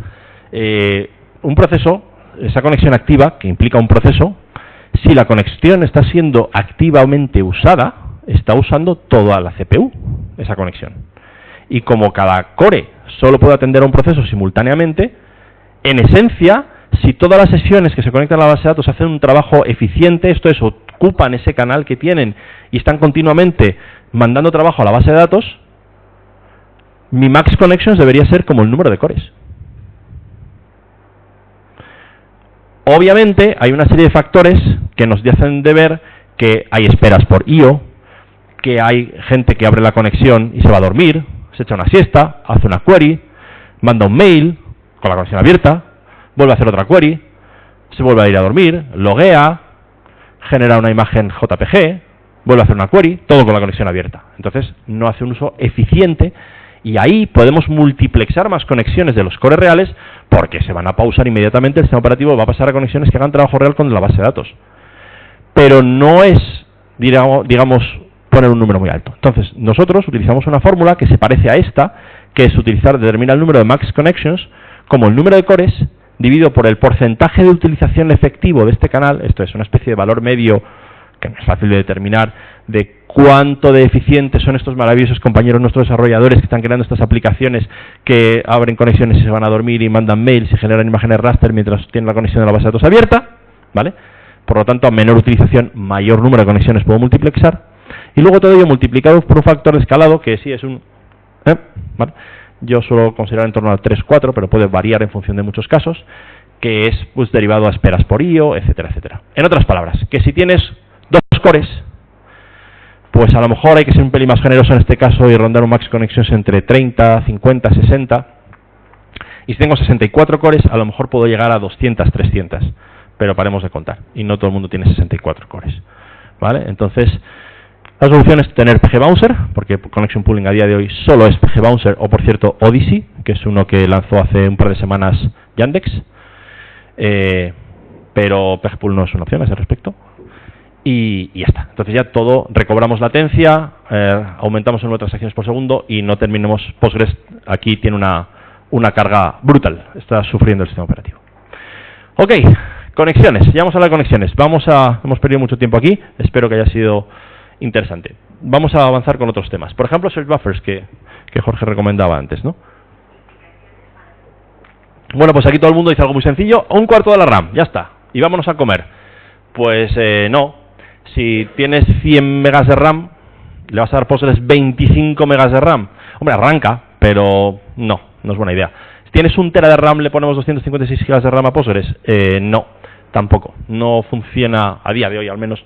un proceso, esa conexión activa, que implica un proceso, si la conexión está siendo activamente usada, está usando toda la CPU, esa conexión. Y como cada core solo puede atender a un proceso simultáneamente, en esencia, si todas las sesiones que se conectan a la base de datos hacen un trabajo eficiente, esto es, ocupan ese canal que tienen y están continuamente mandando trabajo a la base de datos, mi max connections debería ser como el número de cores. Obviamente, hay una serie de factores que nos hacen de ver que hay esperas por I/O, que hay gente que abre la conexión y se va a dormir, se echa una siesta, hace una query, manda un mail con la conexión abierta, vuelve a hacer otra query, se vuelve a ir a dormir, loguea, genera una imagen JPG, vuelve a hacer una query, todo con la conexión abierta. Entonces no hace un uso eficiente Y ahí podemos multiplexar más conexiones de los cores reales porque se van a pausar inmediatamente, el sistema operativo va a pasar a conexiones que hagan trabajo real con la base de datos. Pero no es, digamos, poner un número muy alto. Entonces, nosotros utilizamos una fórmula que se parece a esta, que es determinar el número de max connections como el número de cores dividido por el porcentaje de utilización efectivo de este canal. Esto es una especie de valor medio que no es fácil de determinar, de cuánto de eficientes son estos maravillosos compañeros nuestros desarrolladores que están creando estas aplicaciones que abren conexiones y se van a dormir y mandan mails y generan imágenes raster mientras tienen la conexión de la base de datos abierta, ¿vale? Por lo tanto, a menor utilización, mayor número de conexiones puedo multiplexar. Y luego todo ello multiplicado por un factor de escalado, que sí es un... ¿vale? Yo suelo considerar en torno al 3-4, pero puede variar en función de muchos casos, que es pues derivado a esperas por IO, etcétera, etcétera. En otras palabras, que si tienes 2 cores, pues a lo mejor hay que ser un pelín más generoso en este caso y rondar un max connections entre 30, 50, 60. Y si tengo 64 cores, a lo mejor puedo llegar a 200, 300. Pero paremos de contar. Y no todo el mundo tiene 64 cores. ¿Vale? Entonces, la solución es tener PG Bouncer, porque Connection Pooling a día de hoy solo es PG Bouncer, o por cierto, Odyssey, que es uno que lanzó hace un par de semanas Yandex. Pero PG Pool no es una opción a ese respecto. Y ya está. Entonces ya todo, recobramos latencia, aumentamos el número de transacciones por segundo y no terminemos. Postgres aquí tiene una carga brutal. Está sufriendo el sistema operativo. Ok, conexiones. Ya hemos hablado de conexiones. Hemos perdido mucho tiempo aquí. Espero que haya sido interesante. Vamos a avanzar con otros temas. Por ejemplo, search buffers que Jorge recomendaba antes, ¿no? Bueno, pues aquí todo el mundo dice algo muy sencillo. 1/4 de la RAM, ya está. Y vámonos a comer. Pues no. Si tienes 100 megas de RAM, le vas a dar Postgres 25 megas de RAM. Hombre, arranca, pero no es buena idea. Si tienes 1 tera de RAM, ¿le ponemos 256 gigas de RAM a Postgres? No, tampoco. No funciona, a día de hoy al menos,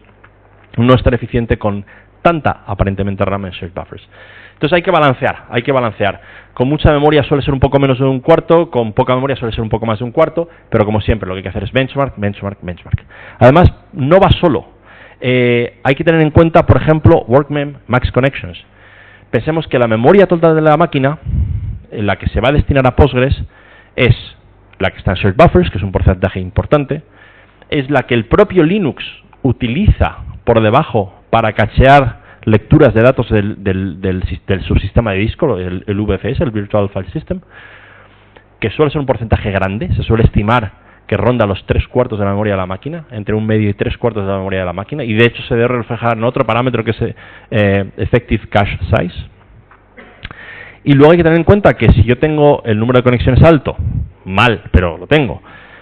no es tan eficiente con tanta, aparentemente, RAM en search buffers. Entonces hay que balancear. Con mucha memoria suele ser un poco menos de 1/4, con poca memoria suele ser un poco más de 1/4, pero como siempre lo que hay que hacer es benchmark. Además, no va solo. Hay que tener en cuenta, por ejemplo, workmem max connections. Pensemos que la memoria total de la máquina, en la que se va a destinar a Postgres, es la que está en search buffers, que es un porcentaje importante, es la que el propio Linux utiliza por debajo para cachear lecturas de datos del subsistema de disco, el VFS, el Virtual File System, que suele ser un porcentaje grande. Se suele estimar que ronda los 3/4 de la memoria de la máquina, entre 1/2 y 3/4 de la memoria de la máquina, y de hecho se debe reflejar en otro parámetro que es Effective Cache Size. Y luego hay que tener en cuenta que si yo tengo el número de conexiones alto, mal, pero lo tengo,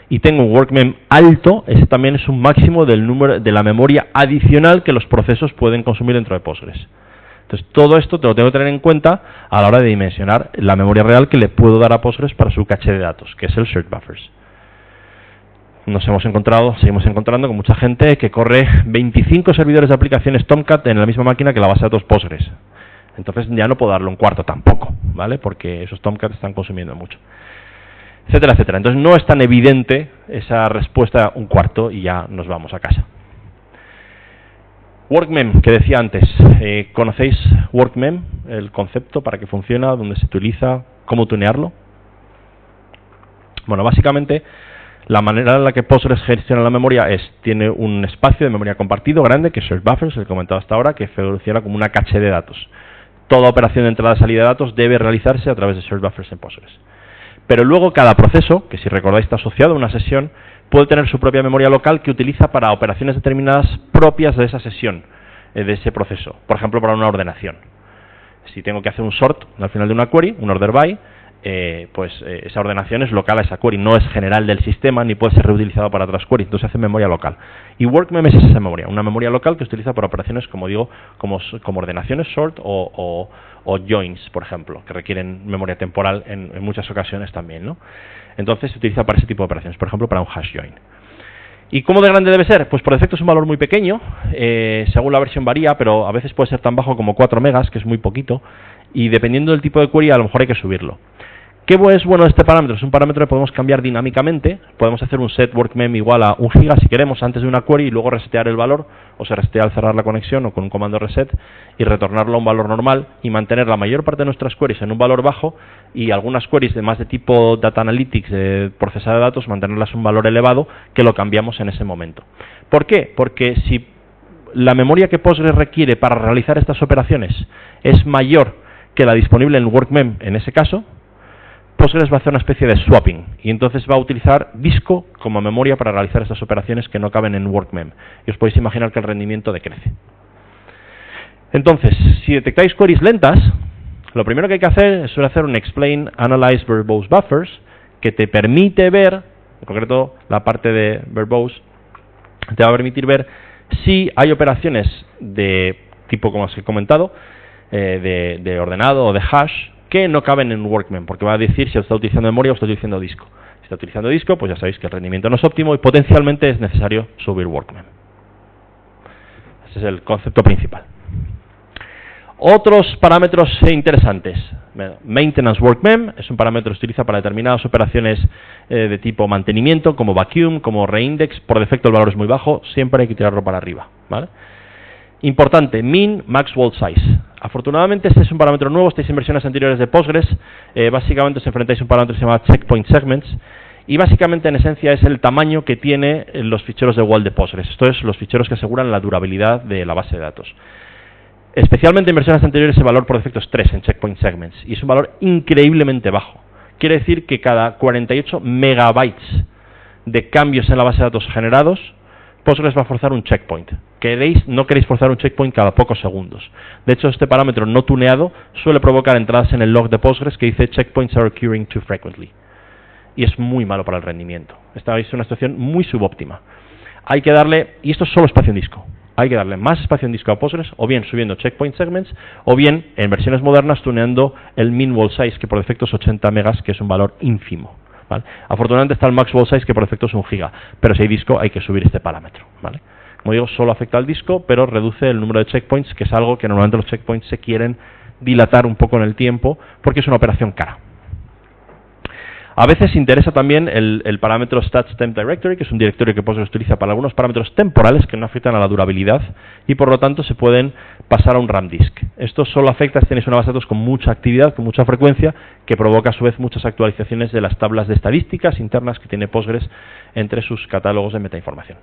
y tengo un workmem alto, ese también es un máximo del número de la memoria adicional que los procesos pueden consumir dentro de Postgres. Entonces todo esto te lo tengo que tener en cuenta a la hora de dimensionar la memoria real que le puedo dar a Postgres para su caché de datos, que es el search buffers. Seguimos encontrando con mucha gente que corre 25 servidores de aplicaciones Tomcat en la misma máquina que la base de datos Postgres. Entonces ya no puedo darle 1/4 tampoco, ¿vale? Porque esos Tomcat están consumiendo mucho. Etcétera, etcétera. Entonces no es tan evidente esa respuesta 1/4 y ya nos vamos a casa. Workmem, que decía antes. ¿Conocéis Workmem? El concepto, para qué funciona, dónde se utiliza, cómo tunearlo. Bueno, básicamente la manera en la que Postgres gestiona la memoria tiene un espacio de memoria compartido grande, que es search buffers, el que he comentado hasta ahora, que funciona como una caché de datos. Toda operación de entrada y salida de datos debe realizarse a través de search buffers en Postgres. Pero luego cada proceso, que si recordáis está asociado a una sesión, puede tener su propia memoria local que utiliza para operaciones determinadas propias de esa sesión, de ese proceso. Por ejemplo, para una ordenación. Si tengo que hacer un sort al final de una query, un order by, esa ordenación es local a esa query, no es general del sistema ni puede ser reutilizado para otras queries, entonces se hace memoria local. Y workmem es esa memoria, una memoria local que se utiliza para operaciones, como digo, como ordenaciones, sort o joins, por ejemplo, que requieren memoria temporal en muchas ocasiones también, ¿no? Entonces se utiliza para ese tipo de operaciones, por ejemplo, para un hash join. ¿Y cómo de grande debe ser? Pues por defecto es un valor muy pequeño, según la versión varía, pero a veces puede ser tan bajo como 4 megas, que es muy poquito, y dependiendo del tipo de query a lo mejor hay que subirlo. ¿Qué es bueno de este parámetro? Es un parámetro que podemos cambiar dinámicamente. Podemos hacer un set workmem igual a 1 giga si queremos antes de una query y luego resetear el valor, o se resetea al cerrar la conexión o con un comando reset y retornarlo a un valor normal y mantener la mayor parte de nuestras queries en un valor bajo y algunas queries de más de tipo data analytics, de procesar de datos, mantenerlas a un valor elevado que lo cambiamos en ese momento. ¿Por qué? Porque si la memoria que Postgres requiere para realizar estas operaciones es mayor que la disponible en workmem en ese caso, Postgres va a hacer una especie de swapping y entonces va a utilizar disco como memoria para realizar estas operaciones que no caben en workmem. Y os podéis imaginar que el rendimiento decrece. Entonces, si detectáis queries lentas, lo primero que hay que hacer es hacer un explain analyze verbose buffers que te permite ver, en concreto la parte de verbose, te va a permitir ver si hay operaciones de tipo, como os he comentado, de ordenado o de hash, que no caben en workmem, porque va a decir si está utilizando memoria o está utilizando disco. Si está utilizando disco, pues ya sabéis que el rendimiento no es óptimo y potencialmente es necesario subir workmem. Ese es el concepto principal. Otros parámetros interesantes. Maintenance workmem es un parámetro que se utiliza para determinadas operaciones de tipo mantenimiento, como vacuum, como reindex. Por defecto el valor es muy bajo, siempre hay que tirarlo para arriba, ¿vale? Importante, min, max wall size. Afortunadamente este es un parámetro nuevo, estáis en versiones anteriores de Postgres. Básicamente os enfrentáis a un parámetro que se llama checkpoint segments y básicamente en esencia es el tamaño que tiene los ficheros de wall de Postgres. Esto es los ficheros que aseguran la durabilidad de la base de datos. Especialmente en versiones anteriores el valor por defecto es 3 en checkpoint segments y es un valor increíblemente bajo. Quiere decir que cada 48 megabytes de cambios en la base de datos generados, Postgres va a forzar un checkpoint. No queréis forzar un checkpoint cada pocos segundos. De hecho, este parámetro no tuneado suele provocar entradas en el log de Postgres que dice checkpoints are occurring too frequently. Y es muy malo para el rendimiento. Esta es una situación muy subóptima. Hay que darle, y esto es solo espacio en disco, hay que darle más espacio en disco a Postgres, o bien subiendo checkpoint segments, o bien, en versiones modernas, tuneando el min wall size, que por defecto es 80 megas, que es un valor ínfimo. ¿Vale? Afortunadamente está el max wall size, que por defecto es 1 giga, pero si hay disco hay que subir este parámetro, ¿vale? Como digo, solo afecta al disco, pero reduce el número de checkpoints, que es algo que normalmente los checkpoints se quieren dilatar un poco en el tiempo, porque es una operación cara. A veces interesa también el parámetro stats_temp_directory, que es un directorio que Postgres utiliza para algunos parámetros temporales que no afectan a la durabilidad y por lo tanto se pueden pasar a un RAM disk. Esto solo afecta si tenéis una base de datos con mucha actividad, con mucha frecuencia, que provoca a su vez muchas actualizaciones de las tablas de estadísticas internas que tiene Postgres entre sus catálogos de metainformación.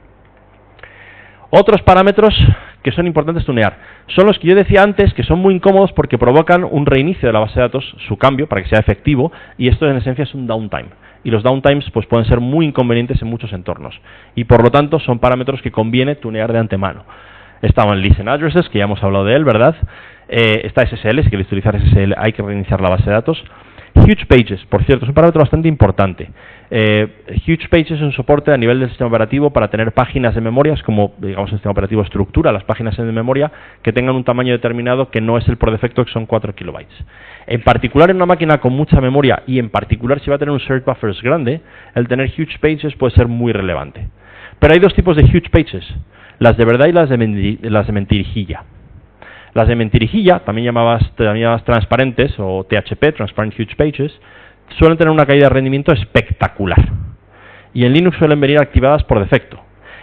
Otros parámetros que son importantes tunear son los que yo decía antes, que son muy incómodos porque provocan un reinicio de la base de datos, su cambio, para que sea efectivo, y esto en esencia es un downtime. Y los downtimes pues, pueden ser muy inconvenientes en muchos entornos. Y por lo tanto son parámetros que conviene tunear de antemano. Estaban listen addresses, que ya hemos hablado de él, ¿verdad? Está SSL, si queréis utilizar SSL hay que reiniciar la base de datos. Huge Pages, por cierto, es un parámetro bastante importante. Huge Pages es un soporte a nivel del sistema operativo para tener páginas de memoria, es como, digamos, el sistema operativo estructura las páginas de memoria que tengan un tamaño determinado que no es el por defecto, que son 4 kilobytes. En particular en una máquina con mucha memoria y en particular si va a tener un shared buffers grande, el tener Huge Pages puede ser muy relevante. Pero hay dos tipos de Huge Pages, las de verdad y las de mentirijilla. Las de mentirijilla, también llamadas transparentes o THP, Transparent Huge Pages, suelen tener una caída de rendimiento espectacular. Y en Linux suelen venir activadas por defecto.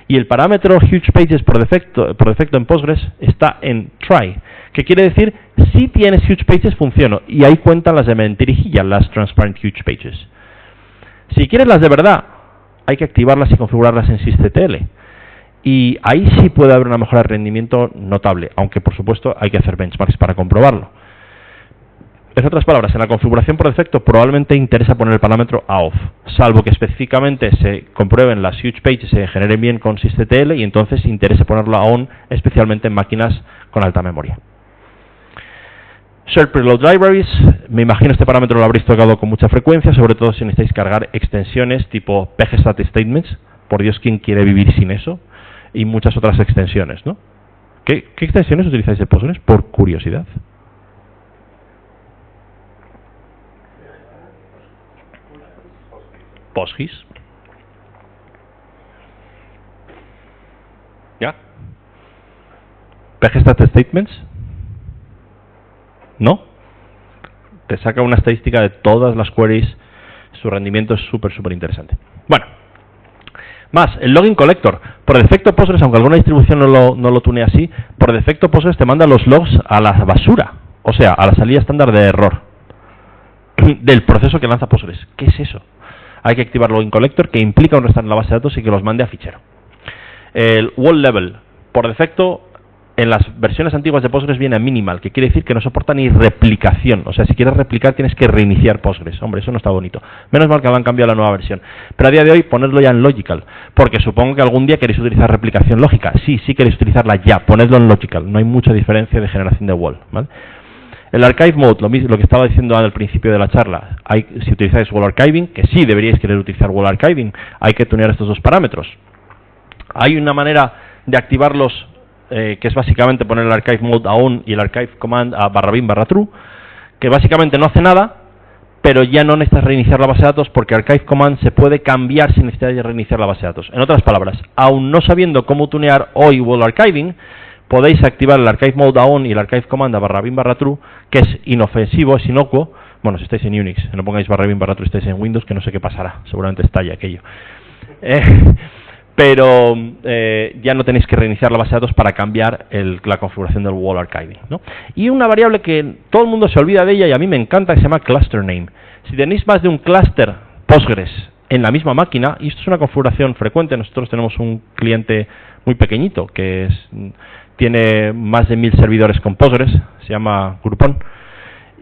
Y el parámetro Huge Pages por defecto en Postgres está en try, que quiere decir si tienes Huge Pages funciona. Y ahí cuentan las de mentirijilla, las Transparent Huge Pages. Si quieres las de verdad, hay que activarlas y configurarlas en sysctl. Y ahí sí puede haber una mejora de rendimiento notable, aunque por supuesto hay que hacer benchmarks para comprobarlo. En otras palabras, en la configuración por defecto probablemente interesa poner el parámetro a off, salvo que específicamente se comprueben las Huge Pages se generen bien con sysctl y entonces interese ponerlo a on, especialmente en máquinas con alta memoria. Shared Preload Libraries, me imagino este parámetro lo habréis tocado con mucha frecuencia, sobre todo si necesitáis cargar extensiones tipo pgstat statements, por Dios, ¿quién quiere vivir sin eso? Y muchas otras extensiones, ¿no? ¿Qué extensiones utilizáis de Postgres? Por curiosidad. PostGIS. ¿Ya? ¿pgstat statements? ¿No? te saca una estadística de todas las queries, su rendimiento es súper interesante. Bueno, más, el login collector. Por defecto Postgres, aunque alguna distribución no lo tunea así, por defecto Postgres te manda los logs a la basura, o sea, a la salida estándar de error del proceso que lanza Postgres. ¿Qué es eso? Hay que activar login collector, que implica un restart en la base de datos y que los mande a fichero. El wall level, por defecto, en las versiones antiguas de Postgres viene a minimal, que quiere decir que no soporta ni replicación. O sea, si quieres replicar tienes que reiniciar Postgres. Hombre, eso no está bonito. Menos mal que han cambiado la nueva versión. Pero a día de hoy, ponedlo ya en logical, porque supongo que algún día queréis utilizar replicación lógica. Sí queréis utilizarla ya, ponedlo en logical. No hay mucha diferencia de generación de wall, ¿vale? El archive mode, lo que estaba diciendo al principio de la charla, si utilizáis wall archiving, que sí deberíais querer utilizar wall archiving, hay que tunear estos dos parámetros. Hay una manera de activarlos, que es básicamente poner el archive mode a on y el archive command a /bin/true, que básicamente no hace nada, pero ya no necesitas reiniciar la base de datos porque archive command se puede cambiar sin necesidad de reiniciar la base de datos. En otras palabras, aún no sabiendo cómo tunear hoy wall archiving, podéis activar el archive mode a on y el archive command a /bin/true, que es inofensivo, es inocuo. Bueno, si estáis en Unix, no pongáis /bin/true, si estáis en Windows, que no sé qué pasará, seguramente estalla aquello. Pero ya no tenéis que reiniciar la base de datos para cambiar la configuración del wall archiving, ¿no? Y una variable que todo el mundo se olvida de ella y a mí me encanta, que se llama cluster name. Si tenéis más de un cluster Postgres en la misma máquina, y esto es una configuración frecuente, nosotros tenemos un cliente muy pequeñito que tiene más de 1000 servidores con Postgres, se llama Groupon,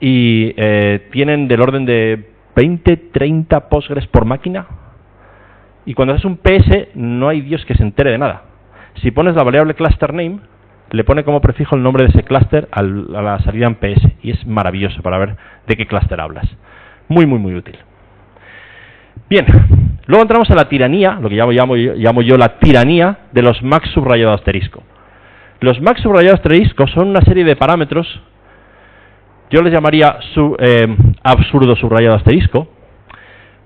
y tienen del orden de 20-30 Postgres por máquina. Y cuando haces un PS, no hay Dios que se entere de nada. Si pones la variable cluster name, le pone como prefijo el nombre de ese clúster a la salida en PS. Y es maravilloso para ver de qué clúster hablas. Muy útil. Bien, luego entramos a la tiranía, lo que llamo yo la tiranía de los max subrayado asterisco. Los max subrayado asterisco son una serie de parámetros, yo les llamaría absurdo subrayado asterisco,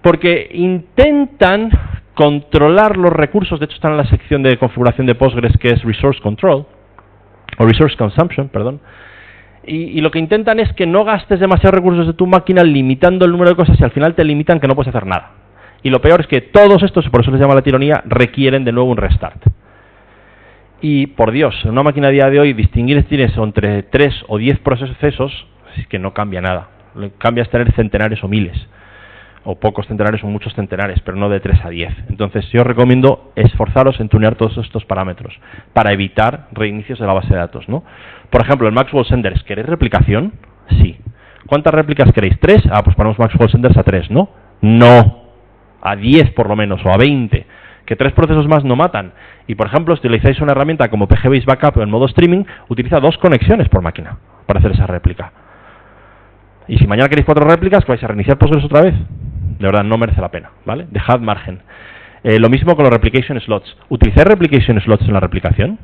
porque intentan controlar los recursos. De hecho están en la sección de configuración de Postgres, que es Resource Control, o Resource Consumption, perdón, y lo que intentan es que no gastes demasiados recursos de tu máquina limitando el número de cosas y al final te limitan que no puedes hacer nada. Y lo peor es que todos estos, por eso les llama la tiranía, requieren de nuevo un restart. Y por Dios, en una máquina a día de hoy distinguir entre 3 o 10 procesos es que no cambia nada. Lo que cambia es tener centenares o miles, o pocos centenares o muchos centenares, pero no de 3 a 10. Entonces yo os recomiendo esforzaros en tunear todos estos parámetros para evitar reinicios de la base de datos, ¿no? Por ejemplo, el Maxwell Senders, ¿queréis replicación? Sí. ¿Cuántas réplicas queréis? ¿3? Ah, pues ponemos Maxwell Senders a 3, ¿no? No. A 10 por lo menos, o a 20. Que 3 procesos más no matan. Y por ejemplo, si utilizáis una herramienta como PGBase Backup en modo streaming, utiliza 2 conexiones por máquina para hacer esa réplica. Y si mañana queréis 4 réplicas, ¿vais a reiniciar Postgres otra vez? De verdad, no merece la pena, ¿vale? Dejad margen. Lo mismo con los replication slots. ¿Utilizáis replication slots en la replicación?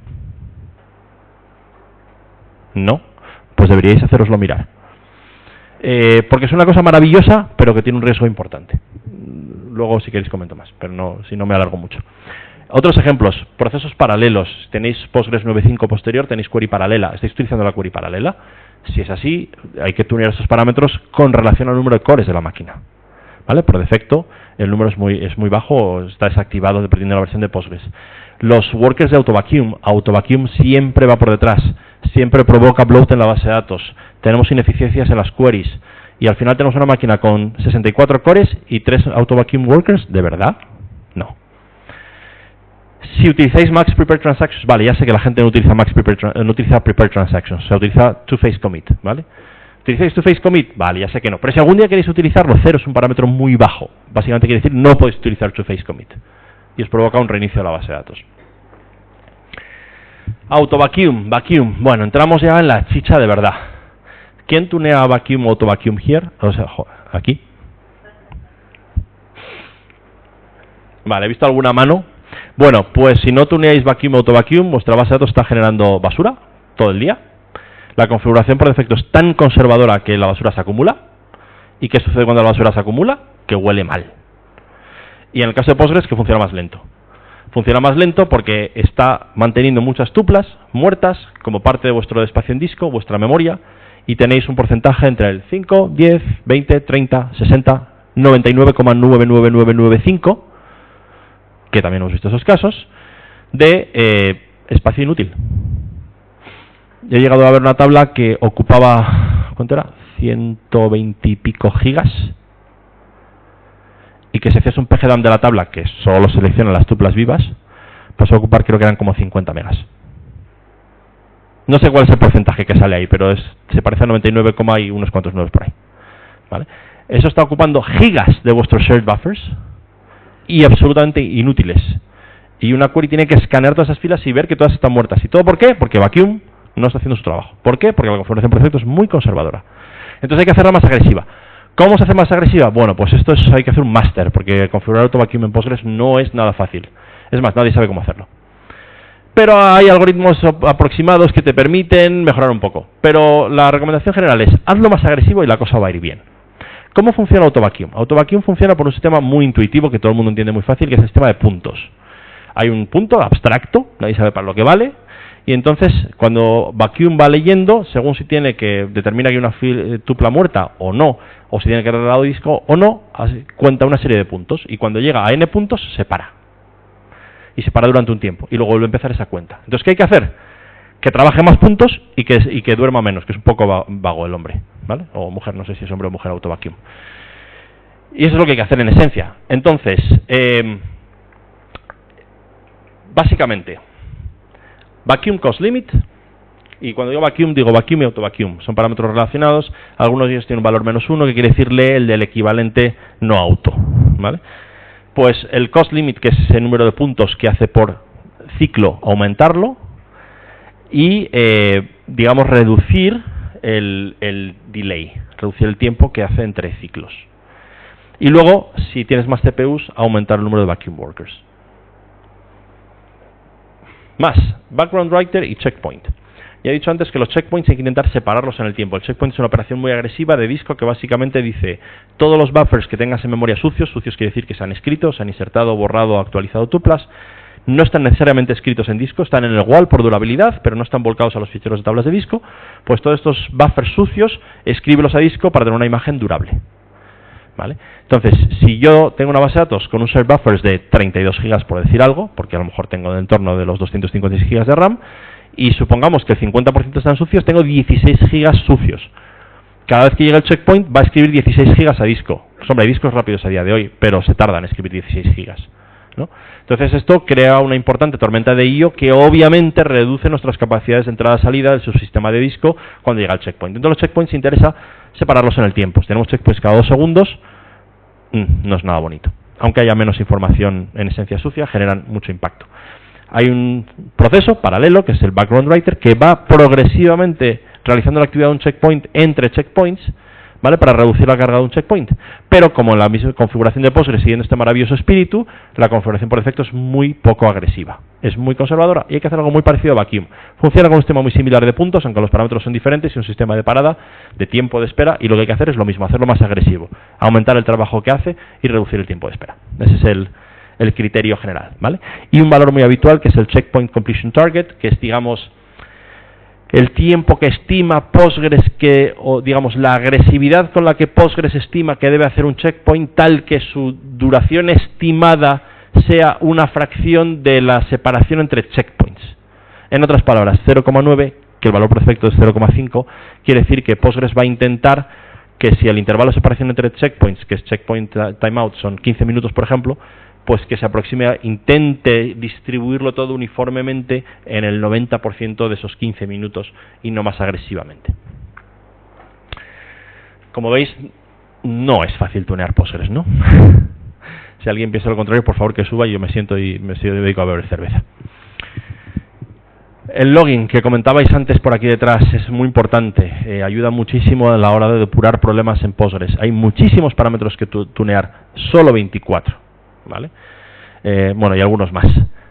¿No? Pues deberíais haceroslo mirar. Porque es una cosa maravillosa, pero que tiene un riesgo importante. Luego, si queréis, comento más, pero no, si no me alargo mucho. Otros ejemplos, procesos paralelos. Tenéis Postgres 9.5 posterior, tenéis query paralela. ¿Estáis utilizando la query paralela? Si es así, hay que tunear estos parámetros con relación al número de cores de la máquina, ¿vale? Por defecto, el número es muy bajo, está desactivado dependiendo de la versión de Postgres. Los workers de AutoVacuum siempre va por detrás, siempre provoca bloat en la base de datos. Tenemos ineficiencias en las queries y al final tenemos una máquina con 64 cores y 3 AutoVacuum workers. ¿De verdad? No. Si utilizáis Max Prepare Transactions, vale, ya sé que la gente no utiliza Prepare Transactions, se utiliza Two-Phase Commit, ¿vale? ¿Utilizáis Two-Phase Commit? Vale, ya sé que no. Pero si algún día queréis utilizarlo, 0 es un parámetro muy bajo. Básicamente quiere decir no podéis utilizar Two-Phase Commit. Y os provoca un reinicio de la base de datos. AutoVacuum, Vacuum. Bueno, entramos ya en la chicha de verdad. ¿Quién tunea Vacuum o AutoVacuum here? O sea, aquí. Vale, ¿he visto alguna mano? Bueno, pues si no tuneáis Vacuum o AutoVacuum, vuestra base de datos está generando basura todo el día. La configuración por defecto es tan conservadora que la basura se acumula. ¿Y qué sucede cuando la basura se acumula? Que huele mal. Y en el caso de Postgres, que funciona más lento. Funciona más lento porque está manteniendo muchas tuplas muertas como parte de vuestro espacio en disco, vuestra memoria, y tenéis un porcentaje entre el 5, 10, 20, 30, 60, 99,99995, que también hemos visto esos casos, de espacio inútil. Yo he llegado a ver una tabla que ocupaba, ¿cuánto era? 120 y pico gigas, y que si hacías un pgdump de la tabla que solo selecciona las tuplas vivas, pasó a ocupar, creo que eran como 50 megas. No sé cuál es el porcentaje que sale ahí, pero se parece a 99, y unos cuantos nuevos por ahí, ¿vale? Eso está ocupando gigas de vuestros shared buffers y absolutamente inútiles. Y una query tiene que escanear todas esas filas y ver que todas están muertas. ¿Y todo por qué? Porque Vacuum no está haciendo su trabajo. ¿Por qué? Porque la configuración por defecto es muy conservadora. Entonces hay que hacerla más agresiva. ¿Cómo se hace más agresiva? Bueno, pues esto hay que hacer un máster, porque configurar AutoVacuum en Postgres no es nada fácil. Es más, nadie sabe cómo hacerlo. Pero hay algoritmos aproximados que te permiten mejorar un poco. Pero la recomendación general es, hazlo más agresivo y la cosa va a ir bien. ¿Cómo funciona AutoVacuum? AutoVacuum funciona por un sistema muy intuitivo que todo el mundo entiende muy fácil, que es el sistema de puntos. Hay un punto abstracto, nadie sabe para lo que vale, y entonces cuando Vacuum va leyendo, según si tiene que determina que hay una tupla muerta o no, o si tiene que arreglar el disco o no, cuenta una serie de puntos, y cuando llega a n puntos se para. Y se para durante un tiempo, y luego vuelve a empezar esa cuenta. Entonces, ¿qué hay que hacer? Que trabaje más puntos y que duerma menos, que es un poco vago el hombre, ¿vale? O mujer, no sé si es hombre o mujer AutoVacuum. Y eso es lo que hay que hacer en esencia. Entonces, básicamente, Vacuum Cost Limit, y cuando digo Vacuum y AutoVacuum, son parámetros relacionados, algunos de ellos tienen un valor -1, que quiere decirle el del equivalente no auto, ¿vale? Pues el Cost Limit, que es ese número de puntos que hace por ciclo aumentarlo, y digamos reducir el delay, reducir el tiempo que hace entre ciclos. Y luego, si tienes más CPUs, aumentar el número de vacuum workers. Más, background writer y checkpoint. Ya he dicho antes que los checkpoints hay que intentar separarlos en el tiempo. El checkpoint es una operación muy agresiva de disco que básicamente dice todos los buffers que tengas en memoria sucios quiere decir que se han escrito, se han insertado, borrado o actualizado tuplas, no están necesariamente escritos en disco, están en el WAL por durabilidad, pero no están volcados a los ficheros de tablas de disco, pues todos estos buffers sucios, escríbelos a disco para tener una imagen durable. ¿Vale? Entonces, si yo tengo una base de datos con un shared buffers de 32 GB, por decir algo, porque a lo mejor tengo en torno de los 256 GB de RAM, y supongamos que el 50% están sucios, tengo 16 GB sucios. Cada vez que llega el checkpoint va a escribir 16 GB a disco. Hombre, hay discos rápidos a día de hoy, pero se tardan en escribir 16 GB, ¿no? Entonces esto crea una importante tormenta de IO que obviamente reduce nuestras capacidades de entrada-salida del subsistema de disco cuando llega el checkpoint. Dentro de los checkpoints interesa separarlos en el tiempo. Si tenemos checkpoints cada 2 segundos, no es nada bonito. Aunque haya menos información en esencia sucia, generan mucho impacto. Hay un proceso paralelo, que es el background writer, que va progresivamente realizando la actividad de un checkpoint entre checkpoints, ¿vale? Para reducir la carga de un checkpoint. Pero como en la misma configuración de Postgres, siguiendo este maravilloso espíritu, la configuración por defecto es muy poco agresiva. Es muy conservadora y hay que hacer algo muy parecido a Vacuum. Funciona con un sistema muy similar de puntos, aunque los parámetros son diferentes, y un sistema de parada, de tiempo de espera, y lo que hay que hacer es lo mismo, hacerlo más agresivo, aumentar el trabajo que hace y reducir el tiempo de espera. Ese es el criterio general, ¿vale? Y un valor muy habitual, que es el Checkpoint Completion Target, que es, digamos, el tiempo que estima Postgres, o digamos la agresividad con la que Postgres estima que debe hacer un checkpoint, tal que su duración estimada sea una fracción de la separación entre checkpoints. En otras palabras, 0,9, que el valor por defecto es 0,5, quiere decir que Postgres va a intentar que si el intervalo de separación entre checkpoints, que es checkpoint timeout, son 15 minutos, por ejemplo, pues que se aproxime, intente distribuirlo todo uniformemente en el 90% de esos 15 minutos y no más agresivamente. Como veis, no es fácil tunear Postgres, ¿no? Si alguien piensa lo contrario, por favor que suba y yo me siento y me dedico a beber cerveza. El logging que comentabais antes por aquí detrás es muy importante, ayuda muchísimo a la hora de depurar problemas en Postgres. Hay muchísimos parámetros que tunear, solo 24. ¿Vale? Bueno, y algunos más.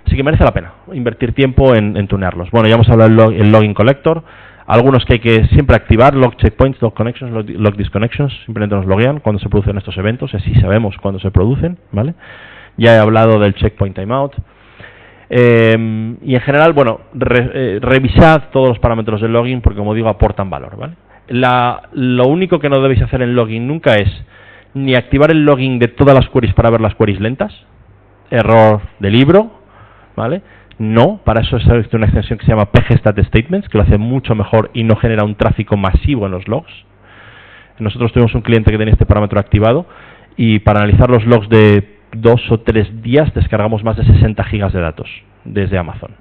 Así que merece la pena invertir tiempo en tunearlos. Bueno, ya hemos hablado del login collector. Algunos que hay que siempre activar: log checkpoints, log connections, log disconnections. Simplemente nos loguean cuando se producen estos eventos, y así sabemos cuándo se producen, ¿vale? Ya he hablado del checkpoint timeout. Y en general, bueno, revisad todos los parámetros del login porque, como digo, aportan valor, ¿vale? Lo único que no debéis hacer en login nunca es ni activar el login de todas las queries para ver las queries lentas. Error de libro, ¿vale? No, para eso existe una extensión que se llama pgstat_statements, que lo hace mucho mejor y no genera un tráfico masivo en los logs. Nosotros tuvimos un cliente que tenía este parámetro activado y para analizar los logs de 2 o 3 días descargamos más de 60 gigas de datos desde Amazon.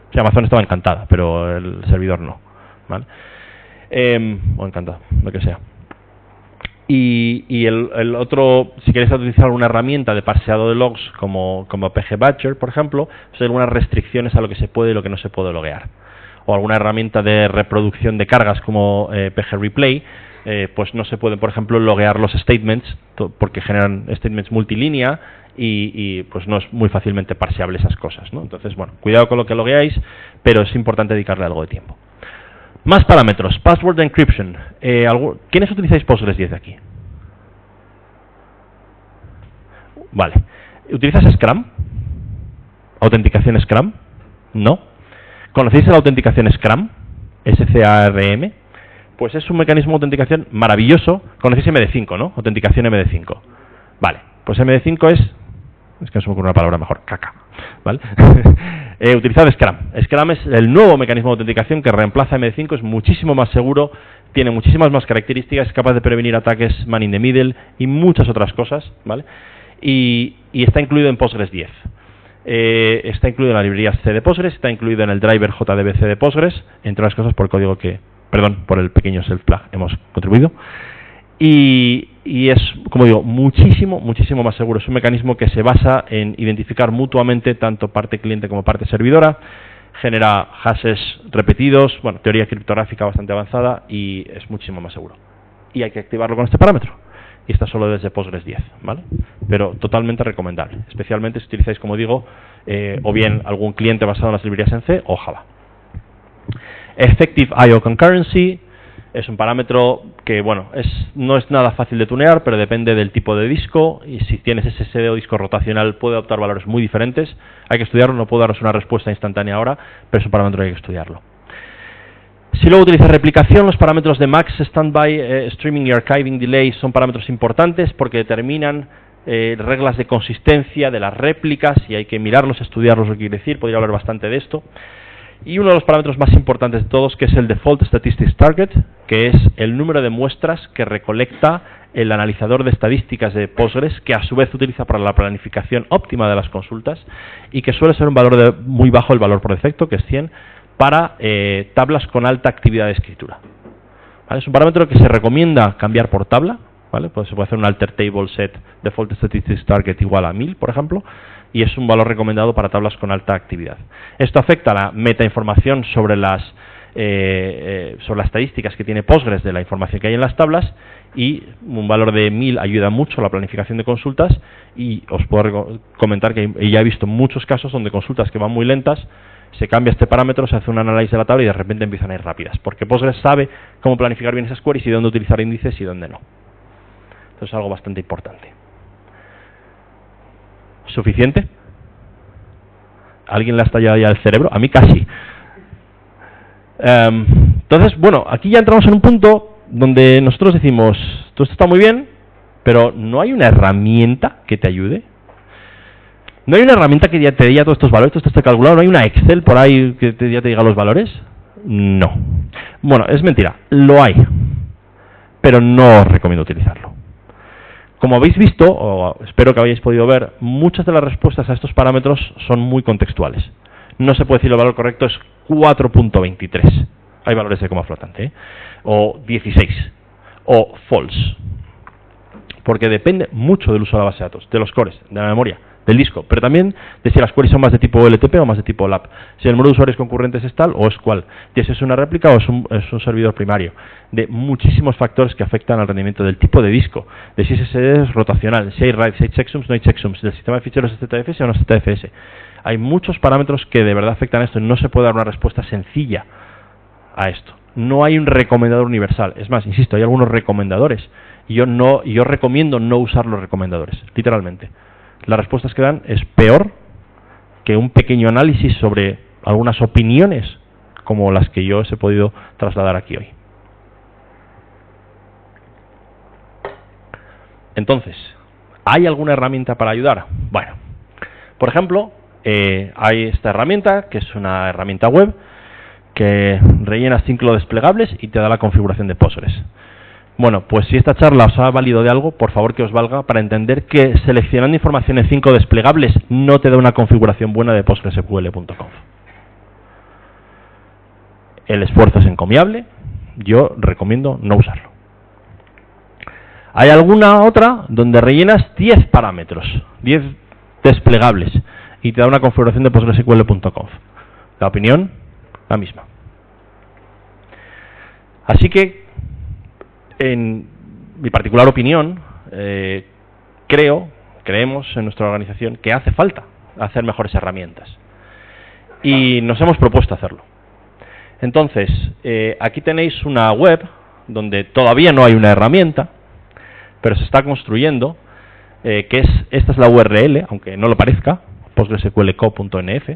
O sea, Amazon estaba encantada, pero el servidor no, ¿vale? O encantado, lo que sea. Y el otro, si queréis utilizar alguna herramienta de parseado de logs como pgbatcher, por ejemplo, hay algunas restricciones a lo que se puede y lo que no se puede loguear. O alguna herramienta de reproducción de cargas como pgreplay, pues no se pueden, por ejemplo, loguear los statements porque generan statements multilínea y pues no es muy fácilmente parseable esas cosas, ¿no? Entonces, bueno, cuidado con lo que logueáis, pero es importante dedicarle algo de tiempo. Más parámetros. Password encryption. ¿Quiénes utilizáis Postgres 10 aquí? Vale. ¿Utilizas Scrum? ¿Autenticación Scrum? ¿No? ¿Conocéis la autenticación Scrum? SCARM. Pues es un mecanismo de autenticación maravilloso. Conocéis MD5, ¿no? Autenticación MD5. Vale. Pues MD5 es que no se me ocurre una palabra mejor. Caca. ¿Vale? Utilizad Scrum. Scrum es el nuevo mecanismo de autenticación que reemplaza MD5, es muchísimo más seguro, tiene muchísimas más características, es capaz de prevenir ataques man in the middle y muchas otras cosas, ¿vale? Y está incluido en Postgres 10. Está incluido en la librería C de Postgres, está incluido en el driver JDBC de Postgres, entre otras cosas por el código por el pequeño self flag hemos contribuido. Y es, como digo, muchísimo más seguro. Es un mecanismo que se basa en identificar mutuamente tanto parte cliente como parte servidora, genera hashes repetidos, bueno, teoría criptográfica bastante avanzada y es muchísimo más seguro. Y hay que activarlo con este parámetro. Y está solo desde Postgres 10, ¿vale? Pero totalmente recomendable, especialmente si utilizáis, como digo, o bien algún cliente basado en las librerías en C o Java. Effective I/O Concurrency. Es un parámetro que, bueno, no es nada fácil de tunear, pero depende del tipo de disco y si tienes SSD o disco rotacional puede adoptar valores muy diferentes. Hay que estudiarlo, no puedo daros una respuesta instantánea ahora, pero es un parámetro que hay que estudiarlo. Si luego utilizas replicación, los parámetros de max, standby, streaming y archiving delay son parámetros importantes porque determinan reglas de consistencia de las réplicas y hay que mirarlos, estudiarlos, lo que quiere decir, podría hablar bastante de esto. Y uno de los parámetros más importantes de todos, que es el Default Statistics Target, que es el número de muestras que recolecta el analizador de estadísticas de Postgres, que a su vez utiliza para la planificación óptima de las consultas, y que suele ser un valor muy bajo, el valor por defecto, que es 100, para tablas con alta actividad de escritura. ¿Vale? Es un parámetro que se recomienda cambiar por tabla, ¿vale? Pues se puede hacer un alter table set Default Statistics Target igual a 1000, por ejemplo, y es un valor recomendado para tablas con alta actividad. Esto afecta a la metainformación sobre las estadísticas que tiene Postgres de la información que hay en las tablas, y un valor de 1000 ayuda mucho a la planificación de consultas, y os puedo comentar que ya he visto muchos casos donde consultas que van muy lentas, se cambia este parámetro, se hace un análisis de la tabla y de repente empiezan a ir rápidas, porque Postgres sabe cómo planificar bien esas queries y dónde utilizar índices y dónde no. Entonces es algo bastante importante. ¿Suficiente? ¿Alguien le ha estallado ya el cerebro? A mí casi. Entonces, bueno, aquí ya entramos en un punto donde nosotros decimos, todo esto está muy bien, pero ¿no hay una herramienta que te ayude? ¿No hay una herramienta que ya te diga todos estos valores, todo esto está calculado? ¿No hay una Excel por ahí que ya te diga los valores? No. Bueno, es mentira, lo hay, pero no os recomiendo utilizarlo. Como habéis visto, o espero que hayáis podido ver, muchas de las respuestas a estos parámetros son muy contextuales. No se puede decir el valor correcto es 4.23. Hay valores de coma flotante, ¿eh? O 16. O false. Porque depende mucho del uso de la base de datos, de los cores, de la memoria, del disco, pero también de si las queries son más de tipo LTP o más de tipo LAP. Si el número de usuarios concurrentes es tal o es cual. Si es una réplica o es un servidor primario. De muchísimos factores que afectan al rendimiento del tipo de disco, de si SSD es rotacional, si hay RAID, si hay checksums, no hay checksums, del sistema de ficheros es ZFS o no es ZFS. Hay muchos parámetros que de verdad afectan a esto y no se puede dar una respuesta sencilla a esto. No hay un recomendador universal. Es más, insisto, hay algunos recomendadores. Y yo recomiendo no usar los recomendadores, literalmente. Las respuestas que dan es peor que un pequeño análisis sobre algunas opiniones como las que yo os he podido trasladar aquí hoy. Entonces, ¿hay alguna herramienta para ayudar? Bueno, por ejemplo, hay esta herramienta, que es una herramienta web, que rellena 5 desplegables y te da la configuración de Postgres. Bueno, pues si esta charla os ha valido de algo, por favor que os valga para entender que seleccionando información en 5 desplegables no te da una configuración buena de PostgreSQL.conf. El esfuerzo es encomiable, yo recomiendo no usarlo. Hay alguna otra donde rellenas 10 parámetros, 10 desplegables, y te da una configuración de PostgreSQL.conf. La opinión, la misma. Así que, en mi particular opinión, creemos en nuestra organización que hace falta hacer mejores herramientas. Y nos hemos propuesto hacerlo. Entonces, aquí tenéis una web donde todavía no hay una herramienta, pero se está construyendo, esta es la URL, aunque no lo parezca, postgresqlco.nf,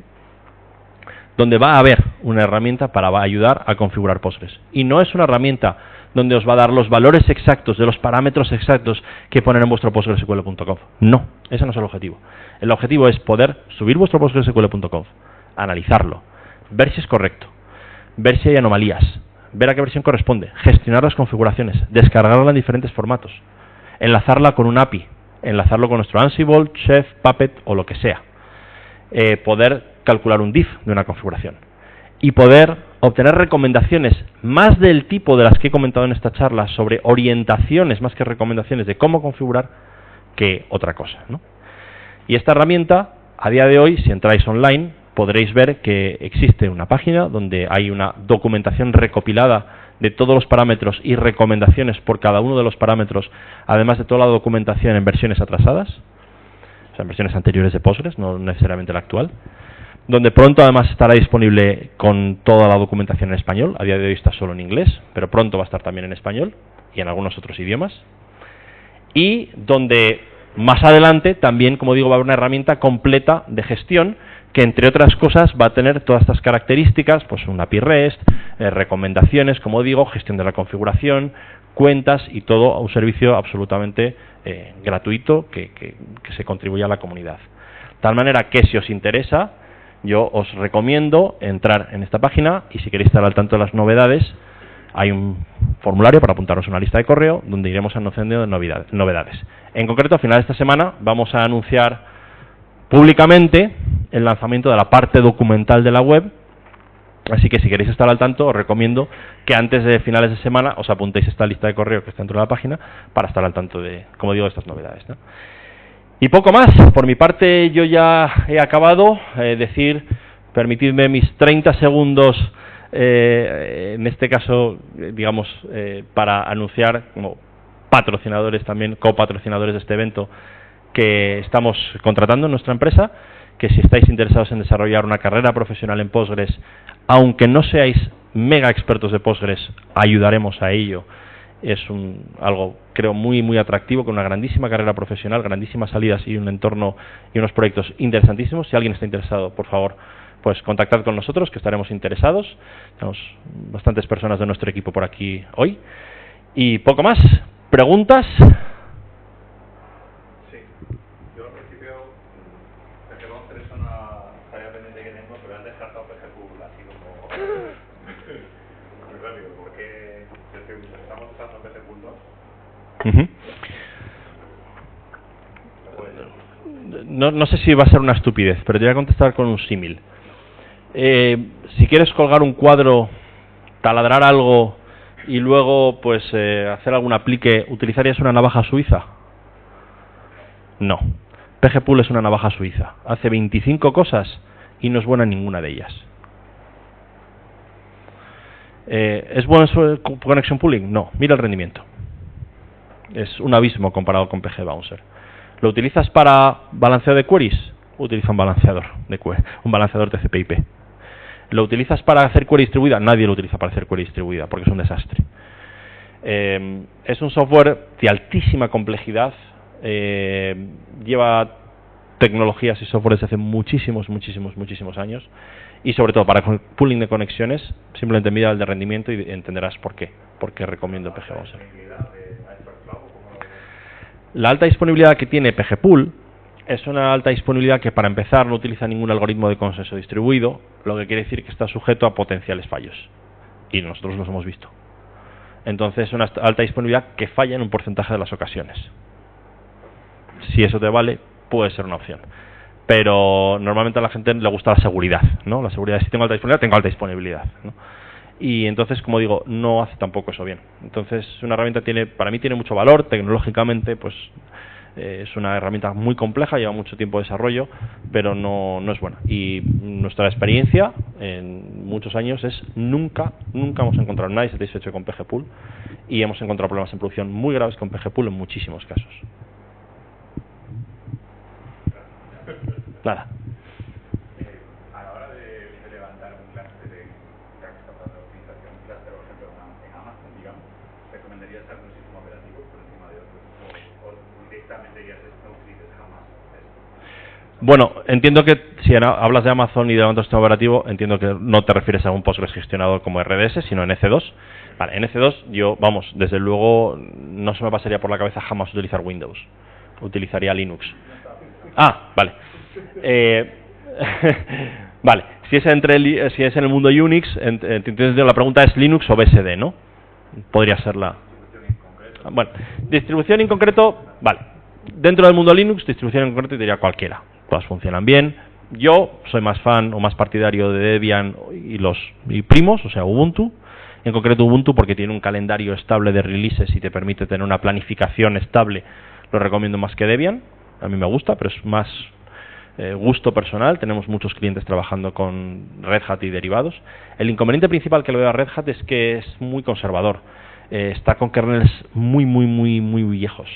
donde va a haber una herramienta para ayudar a configurar Postgres. Y no es una herramienta donde os va a dar los valores exactos de los parámetros exactos que ponen en vuestro PostgreSQL.conf. No, ese no es el objetivo. El objetivo es poder subir vuestro PostgreSQL.conf, analizarlo, ver si es correcto, ver si hay anomalías, ver a qué versión corresponde, gestionar las configuraciones, descargarla en diferentes formatos, enlazarla con un API, enlazarlo con nuestro Ansible, Chef, Puppet o lo que sea, poder calcular un diff de una configuración y poder obtener recomendaciones más del tipo de las que he comentado en esta charla sobre orientaciones más que recomendaciones de cómo configurar que otra cosa, ¿no? Y esta herramienta, a día de hoy, si entráis online, podréis ver que existe una página donde hay una documentación recopilada de todos los parámetros y recomendaciones por cada uno de los parámetros, además de toda la documentación en versiones atrasadas, o sea, en versiones anteriores de Postgres, no necesariamente la actual, donde pronto además estará disponible con toda la documentación en español. A día de hoy está solo en inglés, pero pronto va a estar también en español y en algunos otros idiomas. Y donde más adelante también, como digo, va a haber una herramienta completa de gestión que, entre otras cosas, va a tener todas estas características, pues un API REST, recomendaciones, como digo, gestión de la configuración, cuentas y todo a un servicio absolutamente gratuito que se contribuye a la comunidad. De tal manera que, si os interesa, yo os recomiendo entrar en esta página y si queréis estar al tanto de las novedades, hay un formulario para apuntaros a una lista de correo donde iremos anunciando novedades. En concreto, a final de esta semana vamos a anunciar públicamente el lanzamiento de la parte documental de la web, así que si queréis estar al tanto, os recomiendo que antes de finales de semana os apuntéis a esta lista de correo que está dentro de la página para estar al tanto de, como digo, de estas novedades, ¿no? Y poco más, por mi parte yo ya he acabado, permitidme mis 30 segundos, en este caso, digamos, para anunciar como patrocinadores también, copatrocinadores de este evento, que estamos contratando en nuestra empresa, que si estáis interesados en desarrollar una carrera profesional en Postgres, aunque no seáis mega expertos de Postgres, ayudaremos a ello. Es algo, creo, muy atractivo, con una grandísima carrera profesional, grandísimas salidas y un entorno y unos proyectos interesantísimos. Si alguien está interesado, por favor, pues contactad con nosotros, que estaremos interesados. Tenemos bastantes personas de nuestro equipo por aquí hoy. Y poco más. ¿Preguntas? Sí. Yo al principio PG-Bouncer es una tarea pendiente que tengo, pero han descartado PG-Pool así como muy rápido, porque estamos usando PG-Pool 2. No sé si va a ser una estupidez, pero te voy a contestar con un símil. Si quieres colgar un cuadro, taladrar algo y luego pues hacer algún aplique, ¿utilizarías una navaja suiza? No. PG-Pool es una navaja suiza. Hace 25 cosas y no es buena en ninguna de ellas. ¿Es bueno connection pooling? No. Mira el rendimiento. Es un abismo comparado con PG-Bouncer. ¿Lo utilizas para balanceo de queries? Utiliza un balanceador de queries, un balanceador TCP/IP. ¿Lo utilizas para hacer query distribuida? Nadie lo utiliza para hacer query distribuida porque es un desastre. Es un software de altísima complejidad, lleva tecnologías y software desde hace muchísimos años, y sobre todo para pooling de conexiones. Simplemente mira el de rendimiento y entenderás por qué recomiendo PG-Bouncer. La alta disponibilidad que tiene PGPool es una alta disponibilidad que, para empezar, no utiliza ningún algoritmo de consenso distribuido, lo que quiere decir que está sujeto a potenciales fallos. Y nosotros los hemos visto. Entonces, es una alta disponibilidad que falla en un porcentaje de las ocasiones. Si eso te vale, puede ser una opción. Pero normalmente a la gente le gusta la seguridad, ¿no? La seguridad, si tengo alta disponibilidad, tengo alta disponibilidad, ¿no? Y entonces, como digo, no hace tampoco eso bien. Entonces, una herramienta para mí tiene mucho valor, tecnológicamente, pues es una herramienta muy compleja, lleva mucho tiempo de desarrollo, pero no es buena. Y nuestra experiencia en muchos años es nunca hemos encontrado nadie satisfecho con PGPool, y hemos encontrado problemas en producción muy graves con PGPool en muchísimos casos. Nada. A la hora de levantar un clúster ya que estamos hablando de optimización, un clúster, por ejemplo, en Amazon, digamos, ¿recomendarías algún sistema operativo por encima de otros? ¿O directamente dirías no utilices jamás esto? Bueno, entiendo que si hablas de Amazon y de levantar un sistema operativo, entiendo que no te refieres a un Postgres gestionado como RDS, sino en EC2. Vale, en EC2 yo, desde luego, no se me pasaría por la cabeza jamás utilizar Windows. Utilizaría Linux. Ah, vale. Vale, si es en el mundo Unix, entonces la pregunta es Linux o BSD, ¿no? Podría ser la... Bueno, distribución en concreto, vale. Dentro del mundo Linux, distribución en concreto diría cualquiera. Todas funcionan bien. Yo soy más fan o más partidario de Debian y primos, o sea, Ubuntu. En concreto Ubuntu porque tiene un calendario estable de releases y te permite tener una planificación estable. Lo recomiendo más que Debian. A mí me gusta, pero es más gusto personal. Tenemos muchos clientes trabajando con Red Hat y derivados. El inconveniente principal que le veo a Red Hat es que es muy conservador. Está con kernels muy viejos.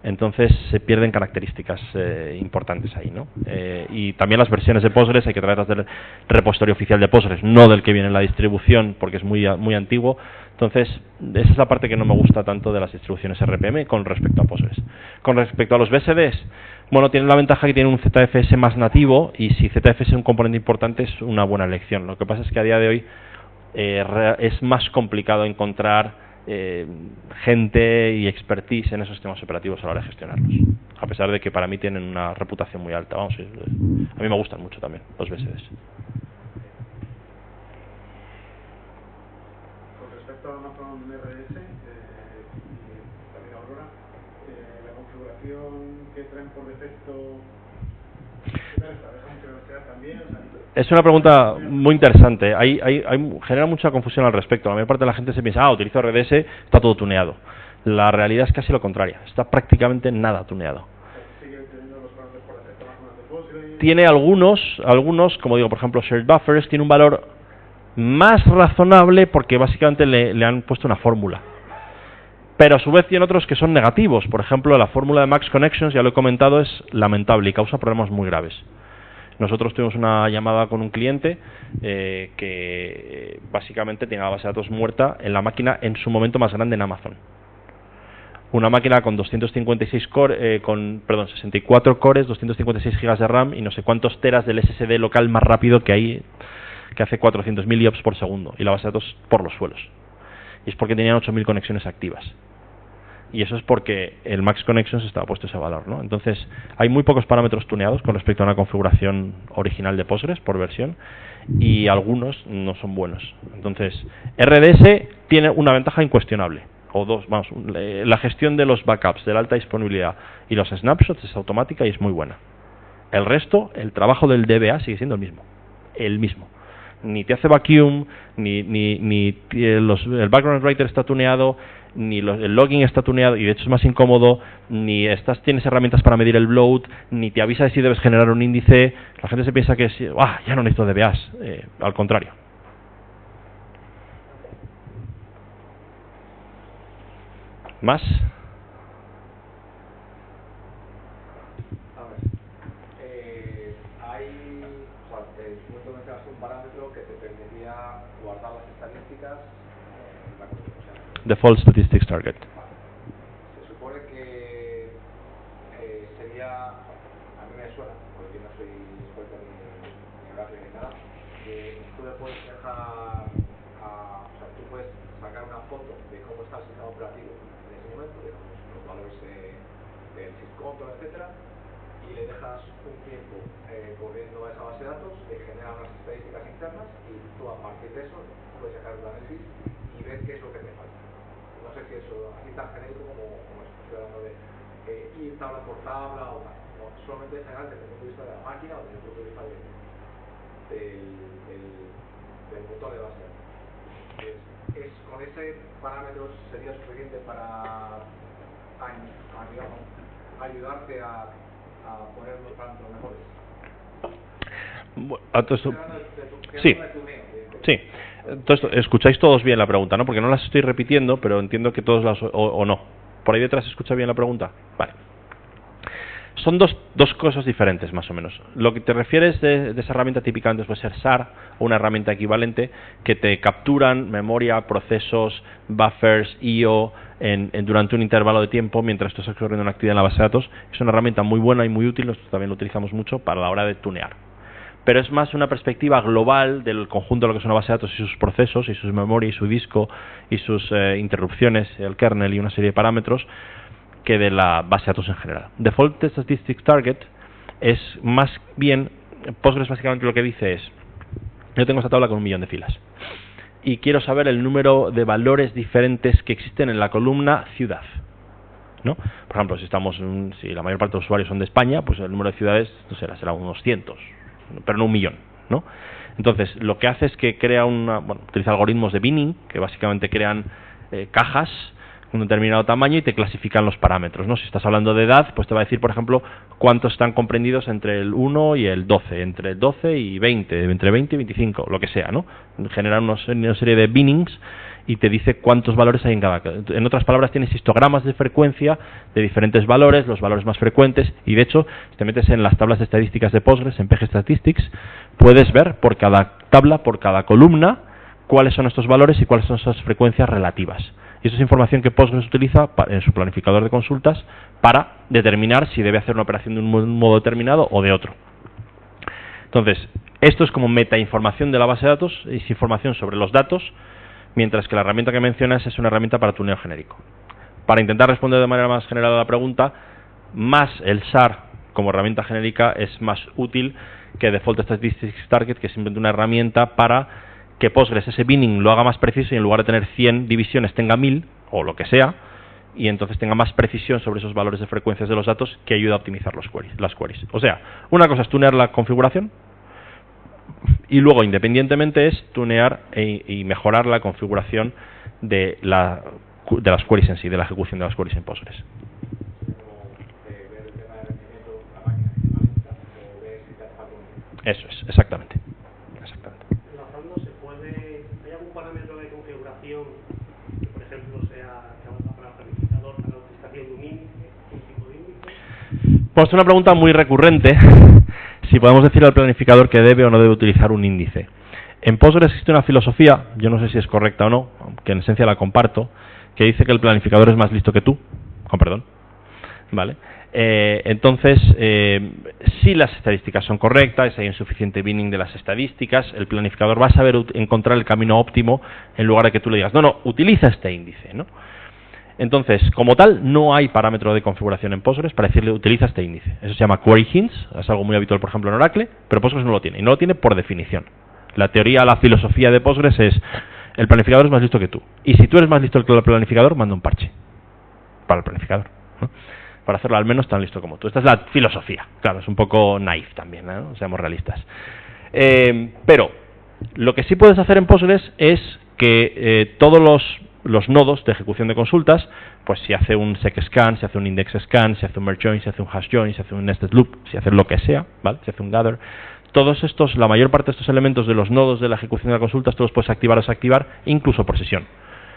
Entonces se pierden características importantes ahí, ¿no? Y también las versiones de Postgres hay que traerlas del repositorio oficial de Postgres, no del que viene en la distribución, porque es muy antiguo. Entonces, esa es la parte que no me gusta tanto de las distribuciones RPM con respecto a Postgres. Con respecto a los BSDs, bueno, tienen la ventaja que tienen un ZFS más nativo, y si ZFS es un componente importante es una buena elección. Lo que pasa es que a día de hoy es más complicado encontrar gente y expertise en esos sistemas operativos a la hora de gestionarlos, a pesar de que para mí tienen una reputación muy alta. A mí me gustan mucho también los BSDs. Con respecto a Amazon RDS y también Aurora, la configuración que traen por defecto, ¿qué tal está? ¿Deja mucha velocidad también? Es una pregunta muy interesante. Genera mucha confusión al respecto. La mayor parte de la gente se piensa, utilizo RDS, está todo tuneado. La realidad es casi lo contrario. Está prácticamente nada tuneado. ¿Sigue teniendo los parámetros por defecto más o menos de Postgres? Tiene algunos, como digo, por ejemplo, Shared Buffers, tiene un valor más razonable porque básicamente le han puesto una fórmula. Pero a su vez tiene otros que son negativos. Por ejemplo, la fórmula de Max Connections, ya lo he comentado, es lamentable y causa problemas muy graves. Nosotros tuvimos una llamada con un cliente que básicamente tenía la base de datos muerta en la máquina en su momento más grande en Amazon. Una máquina con 64 cores, 256 gigas de RAM y no sé cuántos teras del SSD local más rápido que hay, que hace 400.000 IOPS por segundo, y la base de datos por los suelos. Y es porque tenían 8.000 conexiones activas. Y eso es porque el Max Connections estaba puesto ese valor, ¿no? Entonces, hay muy pocos parámetros tuneados con respecto a una configuración original de Postgres por versión, y algunos no son buenos. Entonces, RDS tiene una ventaja incuestionable, o dos, la gestión de los backups, de la alta disponibilidad y los snapshots es automática y es muy buena. El resto, el trabajo del DBA sigue siendo el mismo. Ni te hace vacuum, ni el background writer está tuneado, ni el logging está tuneado, y de hecho es más incómodo, ni tienes herramientas para medir el bloat, ni te avisa de si debes generar un índice. La gente se piensa que ya no necesito DBAs, al contrario. ¿Más? Tú mencionas un parámetro que te permitiría guardar las estadísticas en la configuración. Default Statistics Target. Se supone que sería, a mí me suena, porque yo no soy experto ni Oracle ni nada, que tú le puedes dejar, tú puedes sacar una foto de cómo está el sistema operativo en ese momento, digamos, los valores de el syscontrol, etcétera, y le dejas un tiempo corriendo a esa base de datos, te genera unas estadísticas internas y tú a partir de eso puedes sacar un análisis y ver qué es lo que te falta. No sé si eso, así tan genérico como estoy hablando de ir tabla por tabla o tal. No, solamente en general desde el punto de vista de la máquina o desde el punto de vista del motor de base de datos. Con ese parámetro sería suficiente para digamos, ayudarte a poner los parámetros mejores. Sí. Sí. Entonces, escucháis todos bien la pregunta, ¿no? Porque no las estoy repitiendo, pero entiendo que todos las... o no. ¿Por ahí detrás se escucha bien la pregunta? Vale. Son dos cosas diferentes, más o menos. Lo que te refieres de esa herramienta típicamente puede ser SAR o una herramienta equivalente que te capturan memoria, procesos, buffers, I/O durante un intervalo de tiempo mientras tú estás corriendo una actividad en la base de datos. Es una herramienta muy buena y muy útil, nosotros también lo utilizamos mucho para la hora de tunear. Pero es más una perspectiva global del conjunto de lo que es una base de datos y sus procesos, y sus memoria, y su disco, y sus interrupciones, el kernel y una serie de parámetros, que de la base de datos en general. Default Statistics Target es más bien, Postgres básicamente lo que dice es, yo tengo esta tabla con 1 millón de filas y quiero saber el número de valores diferentes que existen en la columna ciudad, ¿no? Por ejemplo, si la mayor parte de los usuarios son de España, pues el número de ciudades no será unos cientos, pero no 1 millón, ¿no? Entonces, lo que hace es que crea utiliza algoritmos de binning que básicamente crean cajas un determinado tamaño y te clasifican los parámetros, ¿no? Si estás hablando de edad, pues te va a decir, por ejemplo, cuántos están comprendidos entre el 1 y el 12, entre el 12 y 20, entre 20 y 25, lo que sea, ¿no? Generan una serie de binnings y te dice cuántos valores hay en cada... En otras palabras, tienes histogramas de frecuencia de diferentes valores, los valores más frecuentes, y de hecho, si te metes en las tablas de estadísticas de Postgres, en PG Statistics, puedes ver por cada tabla, por cada columna, cuáles son estos valores y cuáles son esas frecuencias relativas. Y eso es información que Postgres utiliza en su planificador de consultas para determinar si debe hacer una operación de un modo determinado o de otro. Entonces, esto es como metainformación de la base de datos, es información sobre los datos, mientras que la herramienta que mencionas es una herramienta para tuneo genérico. Para intentar responder de manera más general a la pregunta, más el SAR como herramienta genérica es más útil que Default Statistics Target, que es simplemente una herramienta para que Postgres ese binning lo haga más preciso y en lugar de tener 100 divisiones tenga 1000 o lo que sea, y entonces tenga más precisión sobre esos valores de frecuencias de los datos que ayuda a optimizar las queries. O sea, una cosa es tunear la configuración y luego independientemente es tunear y mejorar la configuración de las queries en sí, de la ejecución de las queries en Postgres. Eso es, exactamente. ¿Hay algún parámetro de configuración que, por ejemplo, sea que valga para el planificador para la utilización de un índice, un tipo de índice? Pues es una pregunta muy recurrente, si podemos decir al planificador que debe o no debe utilizar un índice. En Postgres existe una filosofía, yo no sé si es correcta o no, que en esencia la comparto, que dice que el planificador es más listo que tú, con perdón, ¿vale? Entonces, si las estadísticas son correctas, hay un suficiente binning de las estadísticas, el planificador va a saber encontrar el camino óptimo en lugar de que tú le digas, no, utiliza este índice, ¿no? Entonces, como tal, no hay parámetro de configuración en Postgres para decirle utiliza este índice. Eso se llama query hints, es algo muy habitual, por ejemplo, en Oracle, pero Postgres no lo tiene, y no lo tiene por definición. La teoría, la filosofía de Postgres es, el planificador es más listo que tú, y si tú eres más listo que el planificador, manda un parche para el planificador, ¿no? Para hacerlo al menos tan listo como tú. Esta es la filosofía. Claro, es un poco naif también, ¿no? Seamos realistas. Pero lo que sí puedes hacer en Postgres es que todos los nodos de ejecución de consultas, pues si hace un secscan, si hace un index scan, si hace un merge join, si hace un hash join, si hace un nested loop, si hace lo que sea, ¿vale? Si hace un gather, todos estos, la mayor parte de estos elementos de los nodos de la ejecución de las consultas, tú los puedes activar o desactivar, incluso por sesión.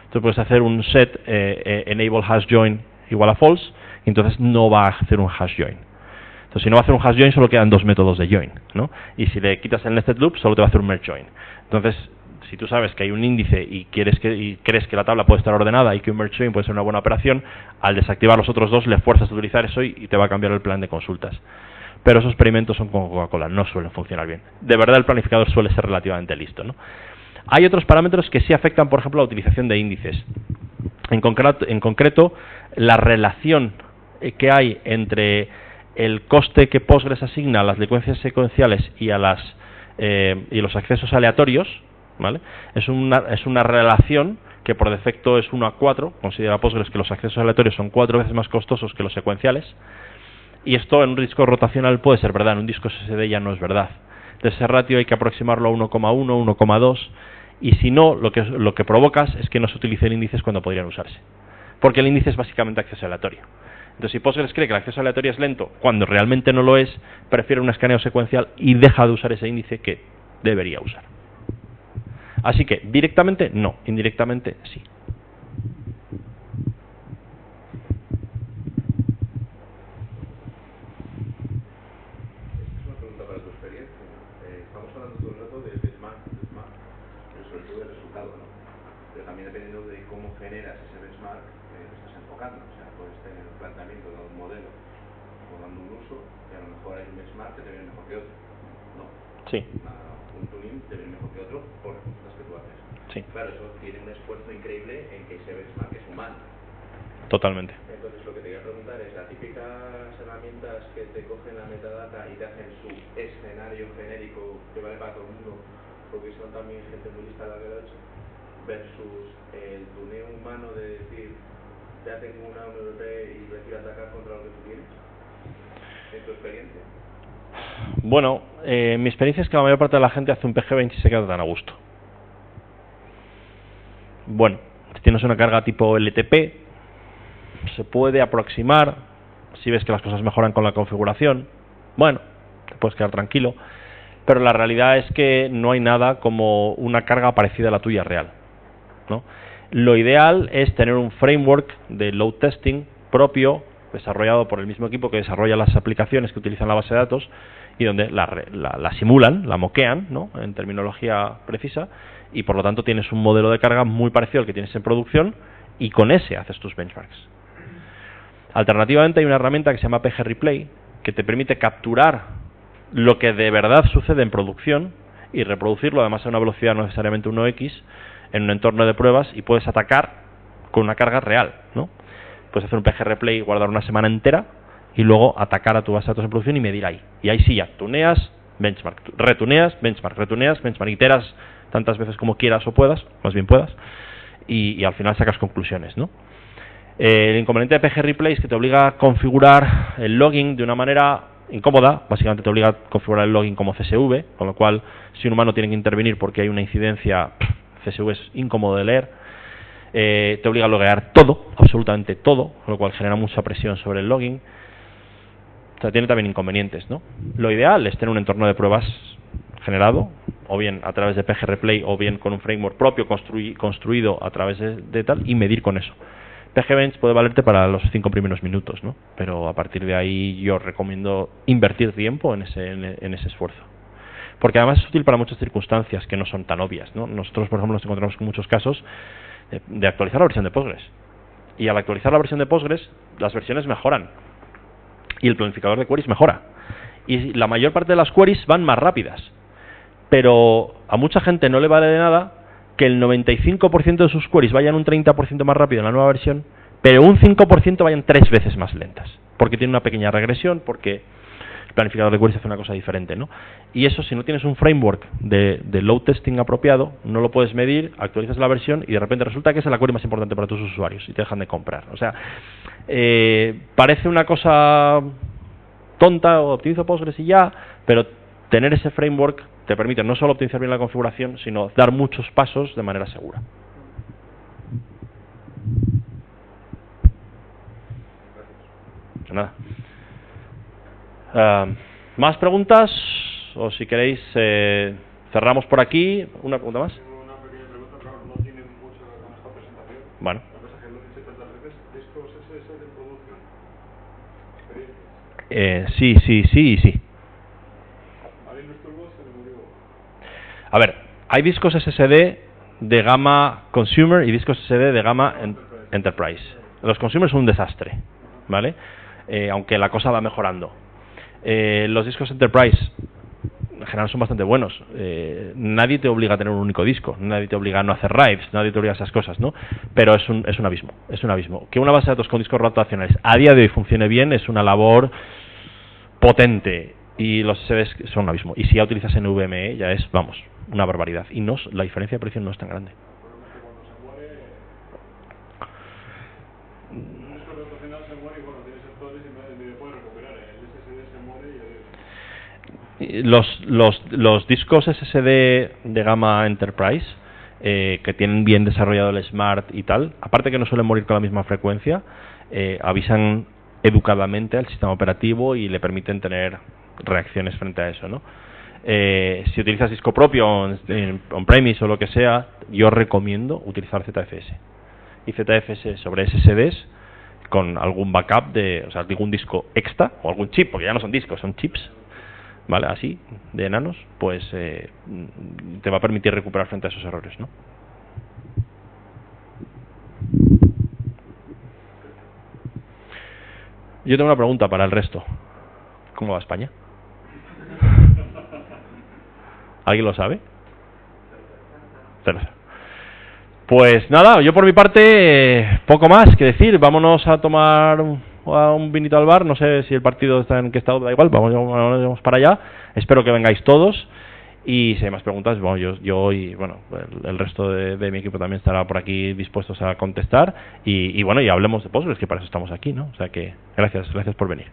Entonces puedes hacer un set enable hash join igual a false, y entonces no va a hacer un hash join. Entonces, si no va a hacer un hash join, solo quedan 2 métodos de join, ¿no? Y si le quitas el nested loop, solo te va a hacer un merge join. Entonces, si tú sabes que hay un índice y crees que la tabla puede estar ordenada y que un merge join puede ser una buena operación, al desactivar los otros dos le fuerzas a utilizar eso y te va a cambiar el plan de consultas. Pero esos experimentos son con Coca-Cola, no suelen funcionar bien. De verdad, el planificador suele ser relativamente listo, ¿no? Hay otros parámetros que sí afectan, por ejemplo, la utilización de índices. En concreto, la relación que hay entre el coste que Postgres asigna a las licencias secuenciales y a los accesos aleatorios, ¿vale? Es una relación que por defecto es 1 a 4. Considera Postgres que los accesos aleatorios son 4 veces más costosos que los secuenciales, y esto en un disco rotacional puede ser verdad, en un disco SSD ya no es verdad. De ese ratio hay que aproximarlo a 1,1, 1,2, y si no, lo que provocas es que no se utilicen índices cuando podrían usarse, porque el índice es básicamente acceso aleatorio. Entonces, si Postgres cree que el acceso aleatorio es lento, cuando realmente no lo es, prefiere un escaneo secuencial y deja de usar ese índice que debería usar. Así que, directamente no, indirectamente sí. Es una pregunta para tu experiencia. Estamos hablando todo el rato de benchmark, pero sobre todo del resultado, ¿no? Pero también dependiendo de cómo generas ese benchmark, lo estás enfocando. O sea, puedes tener un planteamiento de un modelo o dando un uso, y a lo mejor hay un benchmark que te viene mejor que otro. No. Sí. Un tuning te viene mejor que otro por las que tú haces. Sí. Claro, eso tiene un esfuerzo increíble en que ese benchmark es humano. Totalmente. Entonces, lo que te quería preguntar es, las típicas herramientas que te cogen la metadata y te hacen su escenario genérico que vale para todo el mundo, porque son también gente muy lista la que lo ha hecho, versus el tuneo humano de decir, ya tengo una MVP y prefiero atacar contra lo que tú tienes, en tu experiencia. Bueno, mi experiencia es que la mayor parte de la gente hace un PG-bench y se queda tan a gusto. Bueno, si tienes una carga tipo LTP, se puede aproximar. Si ves que las cosas mejoran con la configuración, bueno, te puedes quedar tranquilo, pero la realidad es que no hay nada como una carga parecida a la tuya real, ¿no? Lo ideal es tener un framework de load testing propio, desarrollado por el mismo equipo que desarrolla las aplicaciones que utilizan la base de datos, y donde la simulan, la moquean, ¿no?, en terminología precisa, y por lo tanto tienes un modelo de carga muy parecido al que tienes en producción, y con ese haces tus benchmarks. Alternativamente hay una herramienta que se llama PG Replay, que te permite capturar lo que de verdad sucede en producción y reproducirlo, además a una velocidad no necesariamente 1x, en un entorno de pruebas, y puedes atacar con una carga real, ¿no? Puedes hacer un PG Replay y guardar una semana entera, y luego atacar a tu base de datos en producción y medir ahí. Y ahí sí ya tuneas, benchmark, retuneas, benchmark, iteras tantas veces como quieras o puedas, más bien puedas, y al final sacas conclusiones, ¿no? El inconveniente de PG Replay es que te obliga a configurar el logging de una manera incómoda. Básicamente te obliga a configurar el logging como CSV, con lo cual si un humano tiene que intervenir porque hay una incidencia, CSV es incómodo de leer. Te obliga a loguear todo, absolutamente todo, con lo cual genera mucha presión sobre el logging. O sea, tiene también inconvenientes, ¿no? Lo ideal es tener un entorno de pruebas generado, o bien a través de PG Replay, o bien con un framework propio construido a través de tal, y medir con eso. PG-bench puede valerte para los 5 primeros minutos, ¿no? Pero a partir de ahí yo recomiendo invertir tiempo en ese esfuerzo. Porque además es útil para muchas circunstancias que no son tan obvias, ¿no? Nosotros, por ejemplo, nos encontramos con muchos casos de actualizar la versión de Postgres. Y al actualizar la versión de Postgres, las versiones mejoran. Y el planificador de queries mejora. Y la mayor parte de las queries van más rápidas. Pero a mucha gente no le vale de nada que el 95% de sus queries vayan un 30% más rápido en la nueva versión, pero un 5% vayan 3 veces más lentas, porque tiene una pequeña regresión, porque el planificador de queries hace una cosa diferente, ¿no? Y eso, si no tienes un framework de load testing apropiado, no lo puedes medir, actualizas la versión y de repente resulta que esa es la query más importante para tus usuarios y te dejan de comprar. O sea, parece una cosa tonta, o optimizo Postgres y ya, pero tener ese framework te permite no solo optimizar bien la configuración, sino dar muchos pasos de manera segura. Nada. ¿Más preguntas? O si queréis, cerramos por aquí. ¿Una pregunta más? Tengo una pequeña pregunta, claro, no tiene mucho que ver con esta presentación. Bueno. La cosa que lo he dicho tantas veces, discos SS de producción. Sí. ¿Hay los turbos en el motivo? A ver, hay discos SSD de gama Consumer y discos SSD de gama Enterprise. Los Consumer son un desastre, ¿vale? Aunque la cosa va mejorando. Los discos Enterprise general son bastante buenos. Nadie te obliga a tener un único disco, nadie te obliga a no hacer rides, nadie te obliga a esas cosas, ¿no? Pero es un abismo, es un abismo. Que una base de datos con discos rotacionales a día de hoy funcione bien es una labor potente, y los SSDs son un abismo. Y si ya utilizas NVMe ya es, vamos, una barbaridad. Y no, la diferencia de precio no es tan grande. Cuando se muere, un disco rotacional se muere y bueno, tienes sectores y me puedes recuperar. El SSD se muere y los discos SSD de gama Enterprise, que tienen bien desarrollado el Smart y tal, aparte que no suelen morir con la misma frecuencia, avisan educadamente al sistema operativo y le permiten tener reacciones frente a eso, ¿no? Si utilizas disco propio on-premise o lo que sea, yo recomiendo utilizar ZFS. Y ZFS sobre SSDs con algún backup de, o sea, algún disco extra o algún chip, porque ya no son discos, son chips, ¿vale? Así, de enanos, pues te va a permitir recuperar frente a esos errores, ¿no? Yo tengo una pregunta para el resto. ¿Cómo va España? ¿Alguien lo sabe? 0-0. Pues nada, yo por mi parte poco más que decir. Vámonos a tomar un vinito al bar. No sé si el partido está en qué estado, da igual, vamos para allá. Espero que vengáis todos. Y si hay más preguntas, bueno, yo y bueno, el resto de mi equipo también estará por aquí dispuestos a contestar. Y bueno, y hablemos de Postgres, que para eso estamos aquí, ¿no? O sea que gracias por venir.